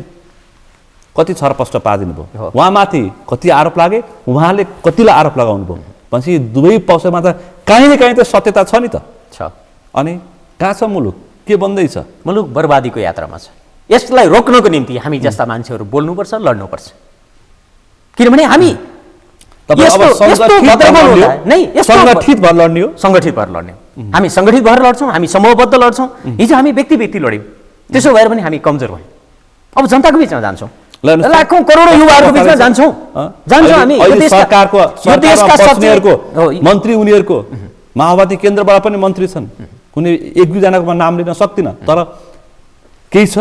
Speaker 1: कति छरपष्ट पारिदिनु भयो, उहाँमाथि कति आरोप लागे, उहाँले कतिलाई आरोप लगाउनु भयो भनेपछि दुवै पक्षमा त काहीँ न काहीँ त सत्यता छ नि त
Speaker 2: छ।
Speaker 1: अनि कहाँ छ मुलुक? के बन्दैछ?
Speaker 2: मुलुक बर्बादीको यात्रामा छ। यसलाई रोक्नको निम्ति हामी जस्ता मान्छेहरू बोल्नुपर्छ, लड्नुपर्छ। किनभने हामी
Speaker 1: सङ्गठित भएर लड्ने हो,
Speaker 2: सङ्गठित भएर लड्ने हो। हामी सङ्गठित भएर लड्छौँ, हामी समूहबद्ध लड्छौँ। हिजो हामी व्यक्ति लड्यौँ, त्यसो भएर पनि हामी कमजोर भयौँ। अब जनताको बिचमा जान्छौँ, लाखौँ करोडौँ युवाहरूको बिचमा जान्छौँ हामी।
Speaker 1: सरकारको मन्त्री उनीहरूको माओवादी केन्द्रबाट पनि मन्त्री छन्, कुनै 1-2जनाको म नाम लिन सक्दिनँ, तर केही छ।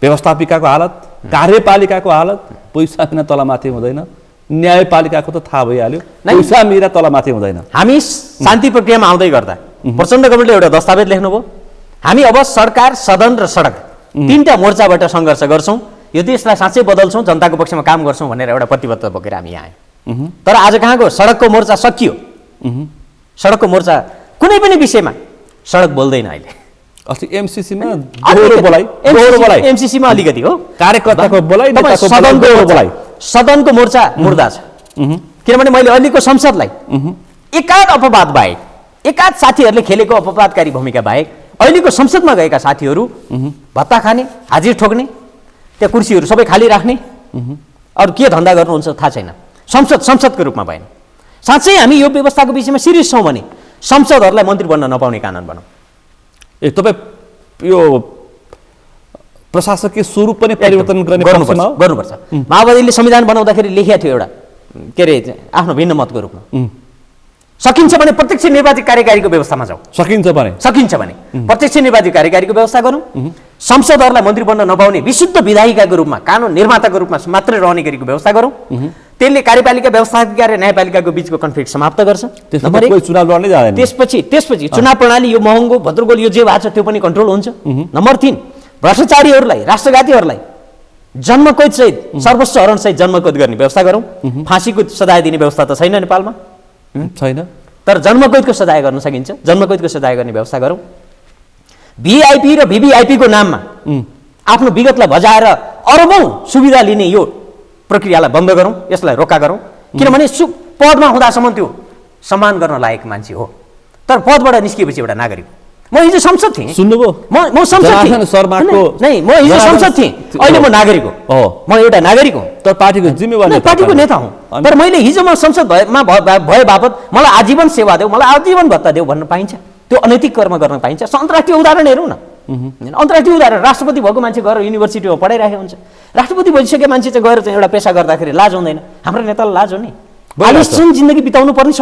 Speaker 1: व्यवस्थापिकाको हालत, कार्यपालिकाको हालत, पैसा बिना तलमाथि हुँदैन। न्यायपालिकाको त थाहा भइहाल्यो, पैसा मिरा तलमाथि हुँदैन।
Speaker 2: हामी शान्ति प्रक्रियामा आउँदै गर्दा प्रचण्ड गभर्नमेन्टले एउटा दस्तावेज लेख्नुभयो, हामी अब सरकार, सदन र सडक 3टा मोर्चाबाट सङ्घर्ष गर्छौँ, यो देशलाई साँच्चै बदल्छौँ, जनताको पक्षमा काम गर्छौँ भनेर एउटा प्रतिबद्धता बोकेर हामी यहाँ आयौँ। तर आज कहाँको सडकको मोर्चा सकियो। सडकको मोर्चा कुनै पनि विषयमा सडक बोल्दैन अहिले।
Speaker 1: अस्ति एमसीसीमा
Speaker 2: एमसीसीमा अलिकति हो,
Speaker 1: कार्यकर्ताको बोलाइ,
Speaker 2: सदनको मोर्चा मुर्दा छ। किनभने मैले अहिलेको संसदलाई एकाध अपवाद बाहेक, एकाध साथीहरूले खेलेको अपवादकारी भूमिका बाहेक अहिलेको संसदमा गएका साथीहरू भत्ता खाने, हाजिर ठोक्ने, त्यहाँ कुर्सीहरू सबै खाली राख्ने, अरू के धन्दा गर्नुहुन्छ थाहा छैन। संसदको रूपमा भएन। साँच्चै हामी यो व्यवस्थाको विषयमा सिरियस छौँ भने संसदहरूलाई मन्त्री बन्न नपाउने कानुन बनाऊ।
Speaker 1: तपाईँ यो प्रशासकीय स्वरूप पनि परिवर्तन गर्ने पक्षमा हो?
Speaker 2: गर्नुपर्छ। माओवादीले संविधान बनाउँदाखेरि लेखेको थियो एउटा के अरे आफ्नो भिन्न मतको रूपमा सकिन्छ भने प्रत्यक्ष निर्वाचित कार्यकारीको व्यवस्थामा जाउँ।
Speaker 1: सकिन्छ
Speaker 2: भने प्रत्यक्ष निर्वाचित कार्यकारीको व्यवस्था गरौँ। संसदहरूलाई मन्त्री बन्न नपाउने विशुद्ध विधायिकाको रूपमा कानुन निर्माताको रूपमा मात्रै रहने गरीको व्यवस्था गरौँ। त्यसले कार्यपालिका व्यवस्थापिका र न्यायपालिकाको बीचको कन्फ्लिक्ट समाप्त गर्छ।
Speaker 1: चुनाव लड्नै जाँदैन।
Speaker 2: त्यसपछि चुनाव प्रणाली यो महँगो भद्रगोल यो जे भएको छ त्यो पनि कन्ट्रोल हुन्छ। नम्बर 3 भ्रष्टाचारीहरूलाई राष्ट्रघातीहरूलाई जन्मकैद सहित सर्वोच्च हरण सहित जन्मकैद गर्ने व्यवस्था गरौँ। फाँसीको सजाय दिने व्यवस्था त छैन नेपालमा,
Speaker 1: छैन,
Speaker 2: तर जन्मकैदको सजाय गर्न सकिन्छ। जन्मकैदको सजाय गर्ने व्यवस्था गरौँ। भिआइपी र भिभिआइपी को नाममा आफ्नो विगतलाई भजाएर अरबौं सुविधा लिने यो प्रक्रियालाई बन्द गरौँ, यसलाई रोका गरौँ। किनभने पदमा हुँदासम्म त्यो सम्मान गर्न लायक मान्छे हो, तर पदबाट निस्किएपछि एउटा नागरिक। म हिजो संसद थिएँ,
Speaker 1: सुन्नुभयो?
Speaker 2: म संसद थिएँ, म हिजो संसद थिएँ, अहिले म नागरिक हो। म एउटा नागरिक हुँ,
Speaker 1: तर पार्टीको जिम्मेवारी,
Speaker 2: पार्टीको नेता हुँ। तर मैले हिजो म संसद भए बापत मलाई आजीवन सेवा देऊ, मलाई आजीवन भत्ता देऊ भन्न पाइन्छ? त्यो अनैतिक कर्म गर्न पाइन्छ? अन्तर्राष्ट्रिय उदाहरण हेरौँ न। अन्तर्राष्ट्रिय उदाहरण राष्ट्रपति भएको मान्छे गएर युनिभर्सिटीमा पढाइरहेको हुन्छ। राष्ट्रपति भइसके मान्छे चाहिँ गएर चाहिँ एउटा पेसा गर्दाखेरि लाज हुँदैन? हाम्रो नेतालाई लाज हो नि? आलिशान जिन्दगी बिताउनु पर्ने,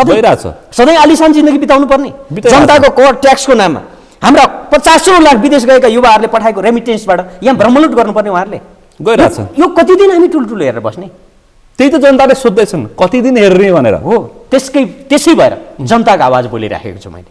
Speaker 2: सधैँ आलिशान जिन्दगी बिताउनु पर्ने। जनताको कर ट्याक्सको नाममा हाम्रा 50 लाख विदेश गएका युवाहरूले पठाएको रेमिटेन्सबाट यहाँ भ्रमलुट गर्नुपर्ने उहाँहरूले
Speaker 1: गइरहेछ।
Speaker 2: यो कति दिन हामी ठुल्ठुलो हेरेर बस्ने?
Speaker 1: त्यही त जनताले सोध्दैछन्, कति दिन हेर्ने भनेर।
Speaker 2: हो, त्यसै भएर जनताको आवाज बोलिराखेको छु मैले।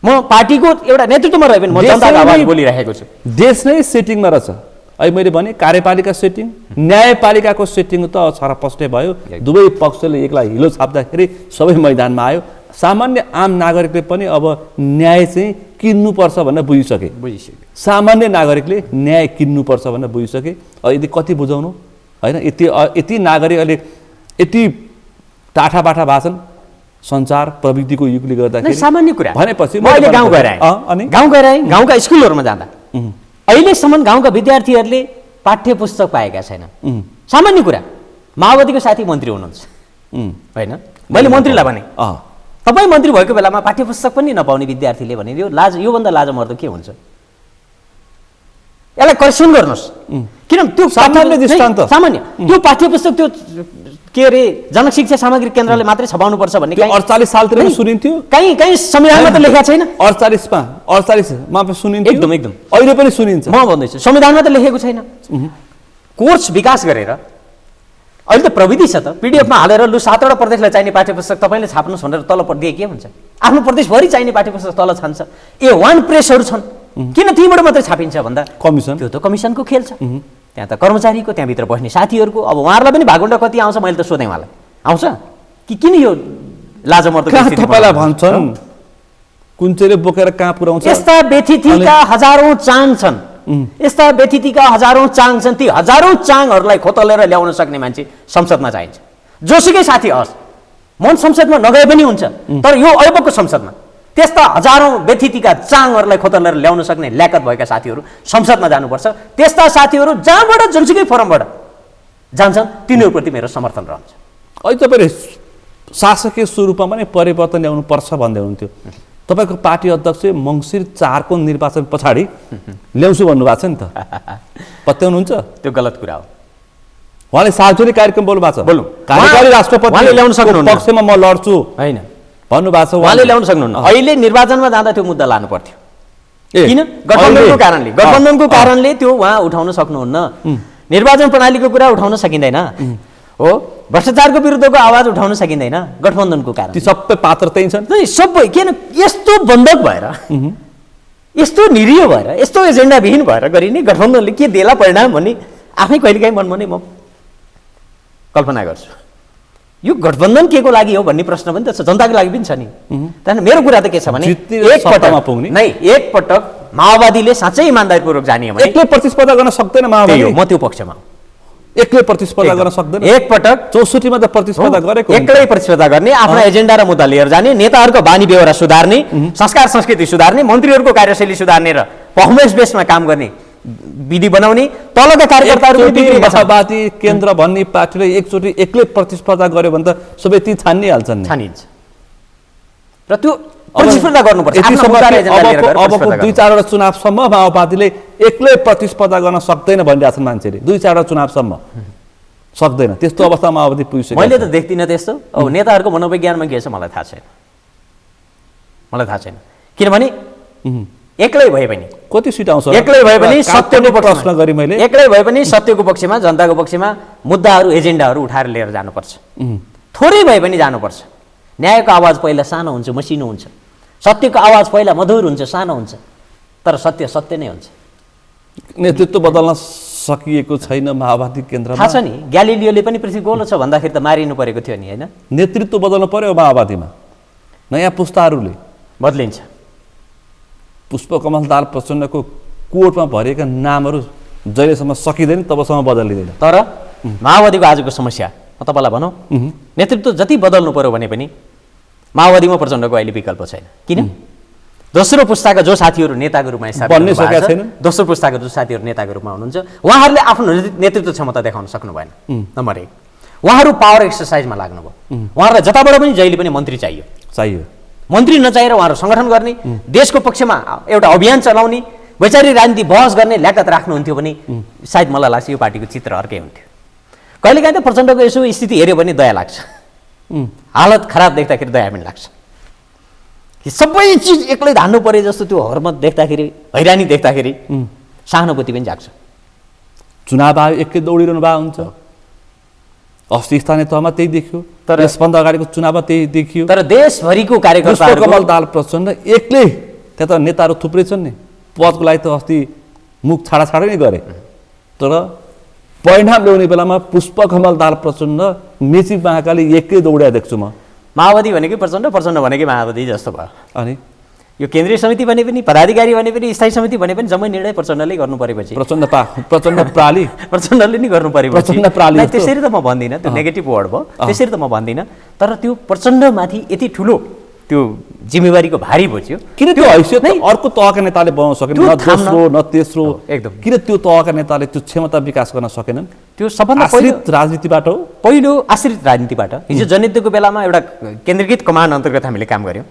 Speaker 2: म पार्टीको एउटा नेतृत्वमा रहे पनि म जनताको आवाज बोलिराखेको छु।
Speaker 1: देश नै सेटिङमा रहेछ। अहिले मैले भने कार्यपालिका सेटिङ, न्यायपालिकाको सेटिङ त छरपष्टै भयो। दुवै पक्षले एकलाई हिलो छाप्दाखेरि सबै मैदानमा आयो। सामान्य आम नागरिकले पनि अब न्याय चाहिँ किन्नुपर्छ भनेर बुझिसके। सामान्य नागरिकले न्याय किन्नुपर्छ भनेर बुझिसके। यदि कति बुझाउनु होइन? यति नागरिक अहिले यति टाठाबाठा भाषण सञ्चार प्रविधिको युगले गर्दाखेरि
Speaker 2: सामान्य कुरा
Speaker 1: भनेपछि
Speaker 2: म अहिले गाउँ गएर आएँ, गाउँका स्कुलहरूमा जाँदा अहिलेसम्म गाउँका विद्यार्थीहरूले पाठ्य पुस्तक पाएका छैनन्। सामान्य कुरा, माओवादीको साथी मन्त्री हुनुहुन्छ होइन? मैले मन्त्रीलाई भने तपाईँ मन्त्री भएको बेलामा पाठ्य पुस्तक पनि नपाउने विद्यार्थीले भने योभन्दा लाजमर्दो के हुन्छ? यसलाई करेक्सन गर्नुहोस्। किन त्यो सामान्य त्यो पाठ्य पुस्तक त्यो के अरे जनशिक्षा सामग्री केन्द्रले मात्रै छपाउनु पर्छ भन्ने
Speaker 1: 48 सालतिर सुनिन्थ्यो।
Speaker 2: कहीँ संविधानमा त लेखेको छैन।
Speaker 1: 48मा सुनिन्थ्यो।
Speaker 2: एकदम
Speaker 1: अहिले पनि सुनिन्छ।
Speaker 2: म भन्दैछु संविधानमा त लेखेको छैन। कोर्स विकास गरेर अहिले त प्रविधि छ त, पीडीएफमा हालेर लु 7वटा प्रदेशलाई चाहिने पाठ्यपुस्तक तपाईँले छाप्नुहोस् भनेर तल दिए के हुन्छ? आफ्नो प्रदेशभरि चाहिने पाठ्यपुस्तक तल छान्छ। A1 प्रेसहरू छन्, किन तीबाट मात्रै छापिन्छ भन्दा
Speaker 1: कमिसन,
Speaker 2: त्यो त कमिसनको खेल छ। त्यहाँ त कर्मचारीको, त्यहाँभित्र बस्ने साथीहरूको। अब उहाँहरूलाई पनि भागुण्डा कति आउँछ मैले त सोधेँ उहाँलाई, आउँछ कि किन यो लाजमर्दो
Speaker 1: तपाईँलाई भन्छन् कुञ्चेले बोकेर कहाँ पुर्याउँछ?
Speaker 2: यस्ता व्यतिथिका हजारौं चाङ छन्, यस्ता व्यतिथिका हजारौं चाङ छन्। ती हजारौं चाङहरूलाई खोतलेर ल्याउन सक्ने मान्छे संसदमा चाहिन्छ। जोसुकै साथी होस्, मन संसदमा नगए पनि हुन्छ, तर यो अहिलेको संसदमा त्यस्ता हजारौं व्यतिथिका चाङहरूलाई खोतलेर ल्याउन सक्ने ल्याकत भएका साथीहरू संसदमा जानुपर्छ। त्यस्ता साथीहरू जहाँबाट जुनसुकै फोरमबाट जान्छन् तिनीहरूप्रति मेरो समर्थन रहन्छ।
Speaker 1: अहिले तपाईँले शासकीय स्वरूपमा पनि परिवर्तन ल्याउनु पर्छ भन्दै हुनुहुन्थ्यो। तपाईँको पार्टी अध्यक्ष मङ्सिर 4 को निर्वाचन पछाडि ल्याउँछु भन्नुभएको छ नि त, पत्याउनुहुन्छ? त्यो
Speaker 2: गलत कुरा हो।
Speaker 1: उहाँले सार्वजनिक कार्यक्रम बोल्नु भएको छ। कार्यकारी राष्ट्रपति
Speaker 2: ल्याउन सक्नुहुन्न,
Speaker 1: पक्षमा म लड्छु
Speaker 2: होइन
Speaker 1: भन्नुभएको छ।
Speaker 2: उहाँले ल्याउन सक्नुहुन्न। अहिले निर्वाचनमा जाँदा त्यो मुद्दा लानु पर्थ्यो। किन? गठबन्धनको कारणले त्यो उहाँ उठाउन सक्नुहुन्न। निर्वाचन प्रणालीको कुरा उठाउन सकिँदैन हो, भ्रष्टाचारको विरुद्धको आवाज उठाउन सकिँदैन गठबन्धनको कारण।
Speaker 1: ती सबै पात्र त्यही छन्
Speaker 2: सबै। किन यस्तो बन्धक भएर, यस्तो निरीह भएर, यस्तो एजेन्डाविहीन भएर गरिने गठबन्धनले के देला परिणाम भन्ने आफै कहिलेकाहीँ मनमा नै म कल्पना गर्छु। यो गठबन्धन के को लागि हो भन्ने प्रश्न पनि त जनताको लागि पनि छ नि। त्यहाँदेखि मेरो कुरा त के छ भने एकपटक माओवादीले साँच्चै इमान्दारीपूर्वक जाने हो भने
Speaker 1: एक्लै प्रतिस्पर्धा गर्न सक्दैन माओवादी।
Speaker 2: म त्यो पक्षमा
Speaker 1: एक्लै प्रतिस्पर्धा गर्न सक्दैन।
Speaker 2: एकपटक
Speaker 1: 64 मा त प्रतिस्पर्धा गरेको,
Speaker 2: एक्लै प्रतिस्पर्धा गर्ने, आफ्ना एजेन्डा र मुद्दा लिएर जाने, नेताहरूको बानी बेहोरा सुधार्ने, संस्कार संस्कृति सुधार्ने, मन्त्रीहरूको कार्यशैली सुधार्ने र पर्फर्मेन्स बेसमा काम गर्ने विधि बनाउने, तलका कार्यकर्ताहरू
Speaker 1: माओवादी केन्द्र भन्ने पार्टीले एकचोटि एक्लै प्रतिस्पर्धा गर्यो भने त सबै ती छान्ने हाल्छन्,
Speaker 2: छानिन्छ। र त्यो प्रतिस्पर्धा गर्नुपर्छ आफ्नो मुद्दा र एजेन्डा लिएर गएर
Speaker 1: अबको
Speaker 2: प्रतिस्पर्धा
Speaker 1: 2-4 चुनावसम्म माओवादीले एक्लै प्रतिस्पर्धा गर्न सक्दैन भनिरहेका छन् मान्छेले 2-4 चुनावसम्म सक्दैन त्यस्तो अवस्थामा माओवादी पुगिसक्यो
Speaker 2: मैले त देख्दिनँ त्यस्तो अब नेताहरूको मनोविज्ञानमा के छ मलाई थाहा छैन किनभने एक्लै भए पनि
Speaker 1: कति सिट आउँछ
Speaker 2: एक्लै भए पनि सत्यको
Speaker 1: प्रश्न गरी मैले
Speaker 2: एक्लै भए पनि सत्यको पक्षमा जनताको पक्षमा मुद्दाहरू एजेन्डाहरू उठाएर लिएर जानुपर्छ थोरै भए पनि जानुपर्छ न्यायको आवाज पहिला सानो हुन्छ मसिनो हुन्छ सत्यको आवाज पहिला मधुर हुन्छ सानो हुन्छ तर सत्य सत्य नै हुन्छ
Speaker 1: नेतृत्व बदल्न सकिएको छैन माओवादी केन्द्रमा
Speaker 2: थाहा छ नि ग्यालिलियोले पनि पृथ्वी गोलो छ भन्दाखेरि त मारिनु परेको थियो नि होइन
Speaker 1: नेतृत्व बदल्न पर्यो माओवादीमा नयाँ पुस्ताहरूले
Speaker 2: बदलिन्छ
Speaker 1: पुष्पकमल दाहाल प्रचण्डको कोर्टमा भरिएका नामहरू जहिलेसम्म सकिँदैन तबसम्म बदलिँदैन
Speaker 2: तर माओवादीको आजको समस्या म तपाईँलाई भनौँ नेतृत्व जति बदल्नु पर्यो भने पनि माओवादीमा प्रचण्डको अहिले विकल्प छैन किन दोस्रो पुस्ताका जो साथीहरू नेताको रूपमा
Speaker 1: बन्नै सकेका छैनन्
Speaker 2: दोस्रो पुस्ताका जो साथीहरू नेताको रूपमा हुनुहुन्छ उहाँहरूले आफ्नो नेतृत्व क्षमता देखाउन सक्नु भएन नम्बर 1 उहाँहरू पावर एक्सर्साइजमा लाग्नुभयो उहाँहरूलाई जताबाट पनि जहिले पनि मन्त्री चाहियो मन्त्री नचाहेर उहाँहरू सङ्गठन गर्ने देशको पक्षमा एउटा अभियान चलाउने वैचारिक राजनीति बहस गर्ने ल्याकत राख्नुहुन्थ्यो भने सायद मलाई लाग्छ यो पार्टीको चित्र अर्कै हुन्थ्यो कहिलेकाहीँ त प्रचण्डको यसो स्थिति हेऱ्यो भने दया लाग्छ हालत खराब देख्दाखेरि दया पनि लाग्छ सबै चिज एक्लै धान्नु परे जस्तो त्यो हरमत देख्दाखेरि हैरानी देख्दाखेरि सहानुभूति पनि जाग्छ
Speaker 1: चुनाव आयो एकै दौडिरहनु भएको हुन्छ अस्ति स्थानीय तहमा त्यही देखियो
Speaker 2: तर
Speaker 1: यसभन्दा अगाडिको चुनावमा त्यही देखियो
Speaker 2: तर देशभरिको कार्यकर्ताहरू
Speaker 1: पुष्पकमल दाहाल प्रचण्ड एक्लै त्यहाँ त नेताहरू थुप्रै छन् नि पदको लागि त अस्ति मुख छाडा नै गरे तर परिणाम ल्याउने बेलामा पुष्पकमल दाहाल प्रचण्ड मेची महाकाली एक्लै दौड्या देख्छु म
Speaker 2: माओवादी भनेकै प्रचण्ड भनेकै माओवादी जस्तो भयो
Speaker 1: अनि
Speaker 2: यो केन्द्रीय समिति भने पनि पदाधिकारी भने पनि स्थायी समिति भने पनि जम्मै निर्णय प्रचण्डले गर्नु परेपछि
Speaker 1: प्रचण्ड प्राली
Speaker 2: प्रचण्डले नि गर्नु परेपछि
Speaker 1: प्रचण्ड प्राली
Speaker 2: त्यसरी त म भन्दिनँ त्यो नेगेटिभ वर्ड भयो त्यसरी त म भन्दिनँ तर त्यो प्रचण्डमाथि यति ठुलो त्यो जिम्मेवारीको भारी बोझ्यो
Speaker 1: किन त्यो हैसियत अर्को तहका नेताले बनाउन सकेन न दोस्रो न तेस्रो
Speaker 2: एकदम
Speaker 1: किन त्यो तहका नेताले त्यो क्षमता विकास गर्न सकेनन्
Speaker 2: त्यो सबभन्दा
Speaker 1: आश्रित राजनीतिबाट हो
Speaker 2: पहिलो आश्रित राजनीतिबाट हिजो जनयुद्धको बेलामा एउटा केन्द्रीकृत कमान्ड अन्तर्गत हामीले काम गर्यौँ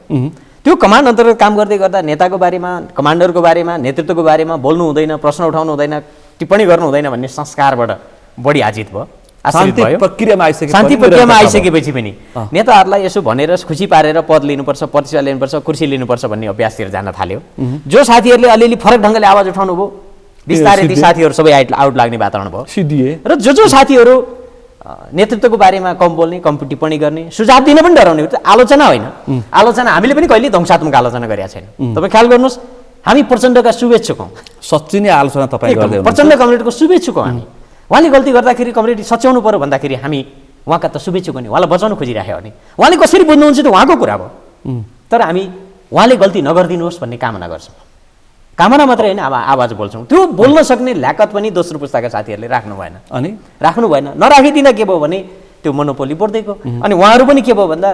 Speaker 2: त्यो कमान्ड अन्तर्गत काम गर्दै गर्दा नेताको बारेमा कमान्डरको बारेमा नेतृत्वको बारेमा बोल्नु हुँदैन प्रश्न उठाउनु हुँदैन टिप्पणी गर्नु हुँदैन भन्ने संस्कारबाट बढी आजित भयो
Speaker 1: शान्ति
Speaker 2: प्रक्रियामा आइसकेपछि पनि नेताहरूलाई यसो भनेर खुसी पारेर पद लिनुपर्छ प्रतिष्ठा लिनुपर्छ कुर्सी लिनुपर्छ भन्ने अभ्यासतिर जान थाल्यो जो साथीहरूले अलिअलि फरक ढङ्गले आवाज उठाउनु भयो बिस्तारै ती साथीहरू सबै आउट लाग्ने वातावरण भयो
Speaker 1: सिद्धिए
Speaker 2: र जो साथीहरू नेतृत्वको बारेमा कम बोल्ने कम टिप्पणी गर्ने सुझाव दिन पनि डराउने आलोचना होइन आलोचना हामीले पनि कहिले ध्वंसात्मक आलोचना गरेका छैन तपाईँ ख्याल गर्नुहोस् हामी प्रचण्डका शुभेच्छुक हौँ
Speaker 1: सच्ची नै आलोचना तपाईँ गर्दै हुनुहुन्छ
Speaker 2: प्रचण्ड कम्युनिटीको शुभेच्छुक हौँ हामी उहाँले गल्ती गर्दाखेरि कम्युनिटी सच्याउनु पर्यो भन्दाखेरि हामी उहाँका त शुभेच्छुक नि उहाँलाई बचाउनु खोजिराख्यो भने उहाँले कसरी बुझ्नुहुन्छ त उहाँको कुरा भयो तर हामी उहाँले गल्ती नगरिदिनुहोस् भन्ने कामना गर्छौँ कामना मात्रै होइन अब आवाज बोल्छौँ त्यो बोल्न सक्ने ल्याकत पनि दोस्रो पुस्ताका साथीहरूले राख्नु भएन नराखिदिँदा के भयो भने त्यो मनोपोली बढ्दै गयो अनि उहाँहरू पनि के भयो भन्दा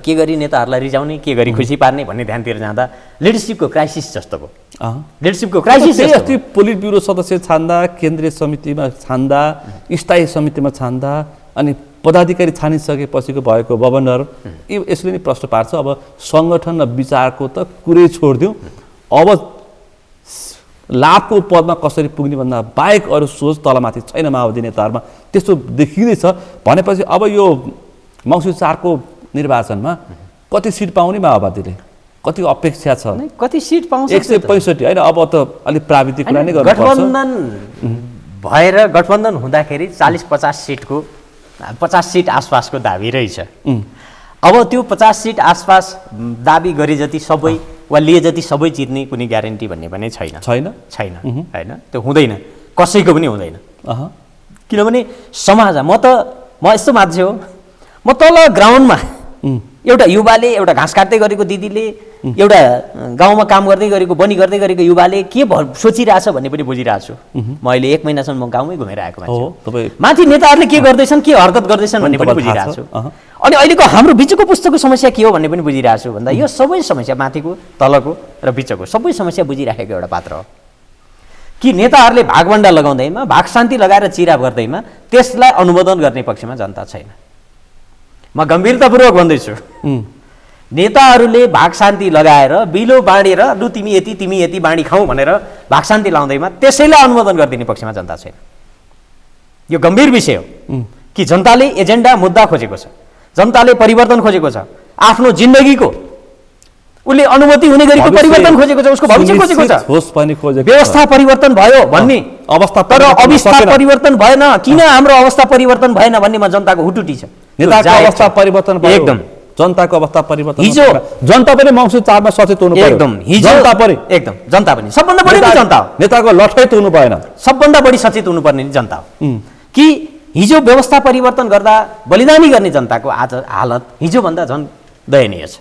Speaker 2: के गरी नेताहरूलाई रिजाउने के गरी खुसी पार्ने भन्ने ध्यानतिर जाँदा लिडरसिपको क्राइसिस जस्तो भयो लिडरसिपको क्राइसिस
Speaker 1: अस्ति पोलिट ब्युरो सदस्य छान्दा केन्द्रीय समितिमा छान्दा स्थायी समितिमा छान्दा अनि पदाधिकारी छानिसकेपछिको भएको बबनहरू यसले नै प्रश्न पार्छ अब सङ्गठन र विचारको त कुरै छोडिदिउँ अब लाभको पदमा कसरी पुग्ने भन्दा बाहेक अरू सोच तलमाथि छैन माओवादी नेताहरूमा त्यस्तो देखिँदैछ भनेपछि अब यो मङ्सिर 4 को निर्वाचनमा कति सिट पाउने माओवादीले कति अपेक्षा छ
Speaker 2: कति सिट पाउँछ
Speaker 1: 165 होइन अब त अलिक प्राविधिक कुरा नै गर्नुपर्छ
Speaker 2: गठबन्धन भएर गठबन्धन हुँदाखेरि 40-50 सिटको 50 सिट आसपासको दाबी रहेछ अब त्यो 50 सिट आसपास दाबी गरे जति सबै वा लिए जति सबै जित्ने कुनै ग्यारेन्टी भन्ने पनि छैन होइन त्यो हुँदैन कसैको पनि हुँदैन किनभने समाज म यस्तो मान्छे हो म तल ग्राउन्डमा एउटा युवाले एउटा घाँस काट्दै गरेको दिदीले एउटा गाउँमा काम गर्दै गरेको बनी गर्दै गरेको युवाले के सोचिरहेछ भन्ने पनि बुझिरहेको छु म अहिले 1 महिनासम्म म गाउँमै घुमेर आएको मान्छे माथि नेताहरूले के गर्दैछन् के हरकत गर्दैछन् भन्ने पनि बुझिरहेको छु अनि अहिलेको हाम्रो बिचको पुस्तकको समस्या के हो भन्ने पनि बुझिरहेको छु भन्दा यो सबै समस्या माथिको तलको र बिचको सबै समस्या बुझिराखेको एउटा पात्र हो कि नेताहरूले भागभण्डा लगाउँदैमा भाग शान्ति लगाएर चिरा गर्दैमा त्यसलाई अनुमोदन गर्ने पक्षमा जनता छैन म गम्भीरतापूर्वक भन्दैछु नेताहरूले भाग शान्ति लगाएर बिलो बाँडेर लु तिमी यति बाँडी खाऊ भनेर भाग शान्ति लाउँदैमा त्यसैलाई अनुमोदन गरिदिने पक्षमा जनता छैन। यो गम्भीर विषय हो कि जनताले एजेन्डा मुद्दा खोजेको छ, जनताले परिवर्तन खोजेको छ, आफ्नो जिन्दगीको उसले अनुमति हुने गरीको परिवर्तन खोजेको छ, उसको भविष्य खोजेको छ। व्यवस्था परिवर्तन भयो भन्ने अवस्था, तर अवस्था परिवर्तन भएन। किन हाम्रो अवस्था परिवर्तन भएन भन्नेमा जनताको हुटुटी छ।
Speaker 1: नेताको अवस्था परिवर्तन भयो, एकदम जनताको अवस्था परिवर्तन।
Speaker 2: हिजो
Speaker 1: जनता पनि मङ्सिर 4 मा सचेत हुनु पर्यो।
Speaker 2: एकदम जनता पनि, एकदम जनता पनि सबभन्दा बढी जनता हो।
Speaker 1: नेताको लठैत हुनु भएन,
Speaker 2: सबभन्दा बढी सचेत हुनुपर्ने जनता हो। कि हिजो व्यवस्था परिवर्तन गर्दा बलिदानी गर्ने जनताको आज हालत हिजोभन्दा झन् दयनीय छ।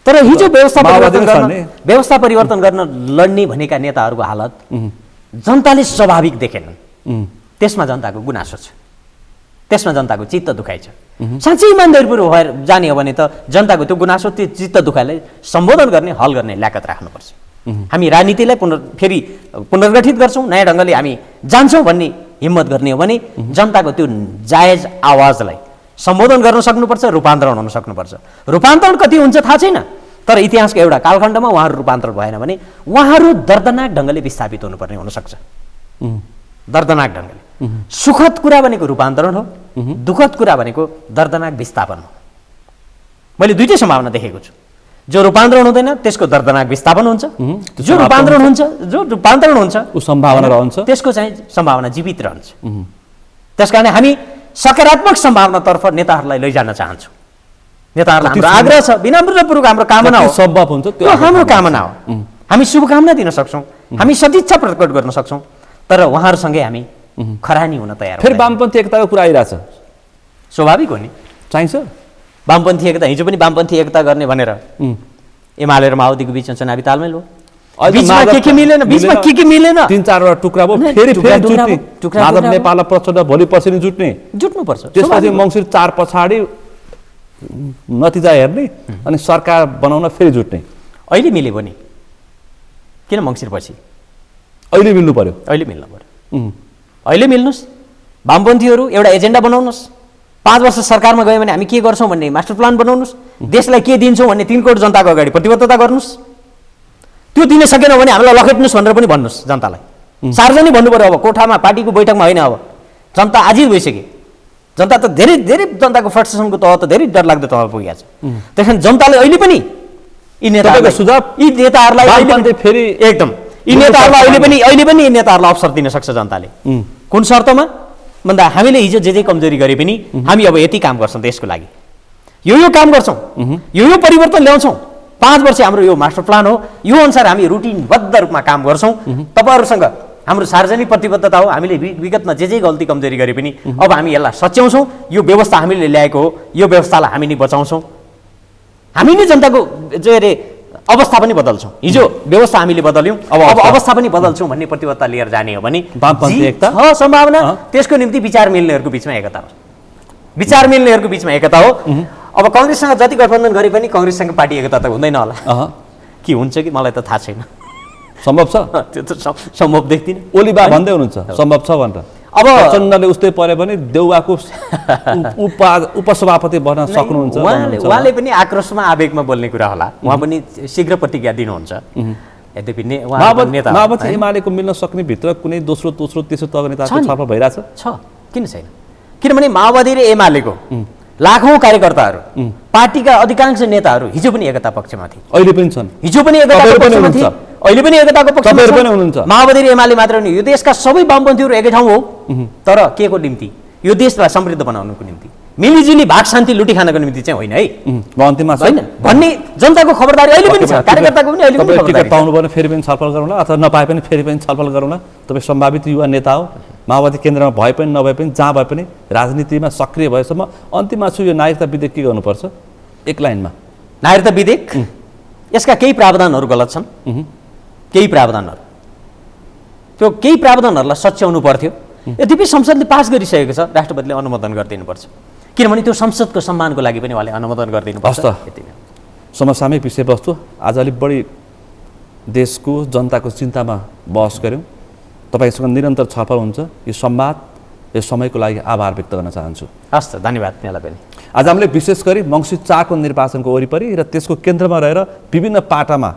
Speaker 2: तर हिजो व्यवस्था परिवर्तन गर्न लड्ने भनेका नेताहरूको हालत जनताले स्वाभाविक देखेनन्। त्यसमा जनताको गुनासो छ, त्यसमा जनताको चित्त दुखाइ छ। साँच्चै इमानदारीपूर्वक भएर जाने हो भने त जनताको त्यो गुनासो, त्यो चित्त दुखाइलाई सम्बोधन गर्ने, हल गर्ने ल्याकत राख्नुपर्छ। हामी राजनीतिलाई फेरि पुनर्गठित गर्छौँ, नयाँ ढङ्गले हामी जान्छौँ भन्ने हिम्मत गर्ने हो भने जनताको त्यो जायज आवाजलाई सम्बोधन गर्न सक्नुपर्छ, रूपान्तरण हुन सक्नुपर्छ। रूपान्तरण कति हुन्छ थाहा छैन, तर इतिहासको एउटा कालखण्डमा उहाँहरू रूपान्तरण भएन भने उहाँहरू दर्दनाक ढङ्गले विस्थापित हुनुपर्ने हुनसक्छ। दर्दनाक ढङ्गले। सुखद कुरा भनेको रूपान्तरण हो, दुःखद कुरा भनेको दर्दनाक विस्थापन हो। मैले दुईटै सम्भावना देखेको छु। जो रूपान्तरण हुँदैन त्यसको दर्दनाक विस्थापन हुन्छ, जो रूपान्तरण हुन्छ, जो रूपान्तरण हुन्छ
Speaker 1: सम्भावना रहन्छ,
Speaker 2: त्यसको चाहिँ सम्भावना जीवित रहन्छ। त्यसकारण हामी सकारात्मक सम्भावनातर्फ नेताहरूलाई लैजान चाहन्छौँ। नेताहरूलाई हाम्रो आग्रह छ, विनम्रपूर्वक हाम्रो कामना हो,
Speaker 1: सम्भव हुन्छ
Speaker 2: त्यो हाम्रो कामना हो। हामी शुभकामना दिन सक्छौँ, हामी सदिच्छा प्रकट गर्न सक्छौँ, तर उहाँहरूसँगै हामी खरानी हुन तयार।
Speaker 1: फेरि वामपन्थी एकताको कुरा आइरहेछ,
Speaker 2: स्वाभाविक हो नि,
Speaker 1: चाहिन्छ
Speaker 2: वामपन्थी एकता। हिजो पनि वामपन्थी एकता गर्ने भनेर एमाले र माओवादीको बिचमा चुनावी तालमेल हो। बिचमा के मिलेन, बिचमा के मिलेन,
Speaker 1: 3-4 टुक्रा भयो, फेरि जुट्ने। माधव नेपाल र प्रचण्ड भोलि पर्सि नि
Speaker 2: जुट्नुपर्छ।
Speaker 1: त्यसपछि मङ्सिर 4 पछाडि नतिजा हेर्ने अनि सरकार बनाउन फेरि जुट्ने।
Speaker 2: अहिले मिल्यो भने किन मङ्सिर पछि?
Speaker 1: अहिले मिल्नु पर्यो,
Speaker 2: अहिले मिल्नु पर्यो, अहिले मिल्नुहोस्। वामपन्थीहरू एउटा एजेन्डा बनाउनुहोस्। 5 वर्ष सरकारमा गयो भने हामी के गर्छौँ भन्ने मास्टर प्लान बनाउनुहोस्। देशलाई के दिन्छौँ भन्ने 3 करोड जनताको अगाडि प्रतिबद्धता गर्नुहोस्। त्यो दिन सकेन भने हामीलाई लखेट्नुहोस् भनेर पनि भन्नुहोस् जनतालाई। सार्वजनिक भन्नु पर्यो। अब कोठामा पार्टीको बैठकमा होइन, अब जनता आजित भइसक्यो। जनता त धेरै धेरै जनताको फ्रस्ट्रेसनको तह त धेरै डरलाग्दो तह पुगेको छ। त्यसकारण जनताले अहिले पनि यी नेताहरूलाई
Speaker 1: फेरि
Speaker 2: एकदम यी नेताहरूलाई अहिले पनि यी नेताहरूलाई अवसर दिन सक्छ जनताले। कुन शर्तमा भन्दा हामीले हिजो जे कमजोरी गरे पनि हामी अब यति काम गर्छौँ देशको लागि, यो काम गर्छौँ, यो परिवर्तन ल्याउँछौँ। 5 वर्ष हाम्रो यो मास्टर प्लान हो, यो अनुसार हामी रुटिनबद्ध रूपमा काम गर्छौँ। तपाईँहरूसँग हाम्रो सार्वजनिक प्रतिबद्धता हो। हामीले विगतमा जे गल्ती कमजोरी गरे पनि अब हामी यसलाई सच्याउँछौँ। यो व्यवस्था हामीले ल्याएको हो, यो व्यवस्थालाई हामी नै बचाउँछौँ। हामी नै जनताको अवस्था पनि बदल्छौँ। हिजो व्यवस्था हामीले बदल्यौँ, अब अवस्था पनि बदल्छौँ भन्ने प्रतिबद्धता लिएर जाने हो भने सम्भावना त्यसको निम्ति विचार मिल्नेहरूको बिचमा एकता हो। विचार मिल्नेहरूको बिचमा एकता हो। अब काङ्ग्रेससँग जति गठबन्धन गरे पनि काङ्ग्रेससँग पार्टी एकता त हुँदैन होला। के हुन्छ कि मलाई त थाहा छैन।
Speaker 1: सम्भव छ,
Speaker 2: त्यो त सम्भव देख्दिनँ।
Speaker 1: ओली बा भन्दै हुनुहुन्छ सम्भव छ भनेर। अब प्रचण्डले उस्तै परे पनि देउवाको उपसभापति बन्न सक्नुहुन्छ।
Speaker 2: उहाँले पनि आक्रोशमा आवेगमा बोल्ने कुरा होला, उहाँ पनि शीघ्र प्रतिज्ञा दिनुहुन्छ। यद्यपि
Speaker 1: माओवादी एमालेको मिल्न सक्ने भित्र कुनै दोस्रो तेस्रो तह नेताको छलफल भइरहेछ
Speaker 2: छ, किन छैन? किनभने माओवादी र एमालेको लाखौँ कार्यकर्ताहरू, पार्टीका अधिकांश नेताहरू हिजो पनि एकता पक्षमा थिए,
Speaker 1: अहिले पनि छन्,
Speaker 2: हिजो पनि एकताको पक्षमा थिए, अहिले पनि एकताको पक्षमा
Speaker 1: हुनुहुन्छ।
Speaker 2: माओवादी र एमाले मात्र होइन, यो देशका सबै वामपन्थीहरू एकै ठाउँ हो। तर के को निम्ति? यो देशलाई समृद्ध बनाउनुको निम्ति, मिलिजुली भाग शान्ति लुटी खानको निम्ति चाहिँ होइन है।
Speaker 1: अन्तिममा
Speaker 2: होइन भन्ने जनताको खबरदारी अहिले पनि छ, कार्यकर्ताको पनि अहिले पनि
Speaker 1: टिकट पाउनु भने फेरि पनि छलफल गरौँला, अथवा नपाए पनि फेरि पनि छलफल गरौँला। तपाईँ सम्भावित युवा नेता हो, माओवादी केन्द्रमा भए पनि नभए पनि जहाँ भए पनि राजनीतिमा सक्रिय भएसम्म अन्तिममा छु यो नागरिकता विधेयक के गर्नुपर्छ? एक लाइनमा
Speaker 2: नागरिकता विधेयक, यसका केही प्रावधानहरू गलत छन्, केही प्रावधानहरू, त्यो केही प्रावधानहरूलाई सच्याउनु पर्थ्यो। यद्यपि संसदले पास गरिसकेको छ, राष्ट्रपतिले अनुमोदन गरिदिनुपर्छ। किनभने त्यो संसदको सम्मानको लागि पनि उहाँले अनुमोदन गरिदिनुपर्छ।
Speaker 1: समसामयिक विषयवस्तु आज अलिक बढी देशको जनताको चिन्तामा बहस गऱ्यौँ। तपाईँसँग निरन्तर छलफल हुन्छ। यो संवाद यो समयको लागि आभार व्यक्त गर्न चाहन्छु।
Speaker 2: हस् त, धन्यवाद यहाँलाई पनि।
Speaker 1: आज हामीले विशेष गरी मङ्सिर 4 को निर्वाचनको वरिपरि र त्यसको केन्द्रमा रहेर विभिन्न पाटामा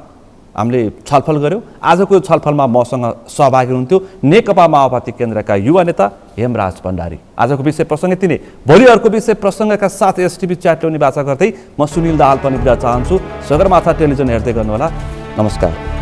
Speaker 1: हामीले छलफल गऱ्यौँ। आजको छलफलमा मसँग सहभागी हुनुहुन्थ्यो नेकपा माओवादी केन्द्रका युवा नेता हेमराज भण्डारी। आजको विषय प्रसङ्ग यति नै। भोलि अर्को विषय प्रसङ्गका साथ एसटिभी च्याट ल्याउने बाचा गर्दै म सुनिल दाहाल पनि बिदा चाहन्छु। सगरमाथा टेलिभिजन हेर्दै गर्नुहोला। नमस्कार।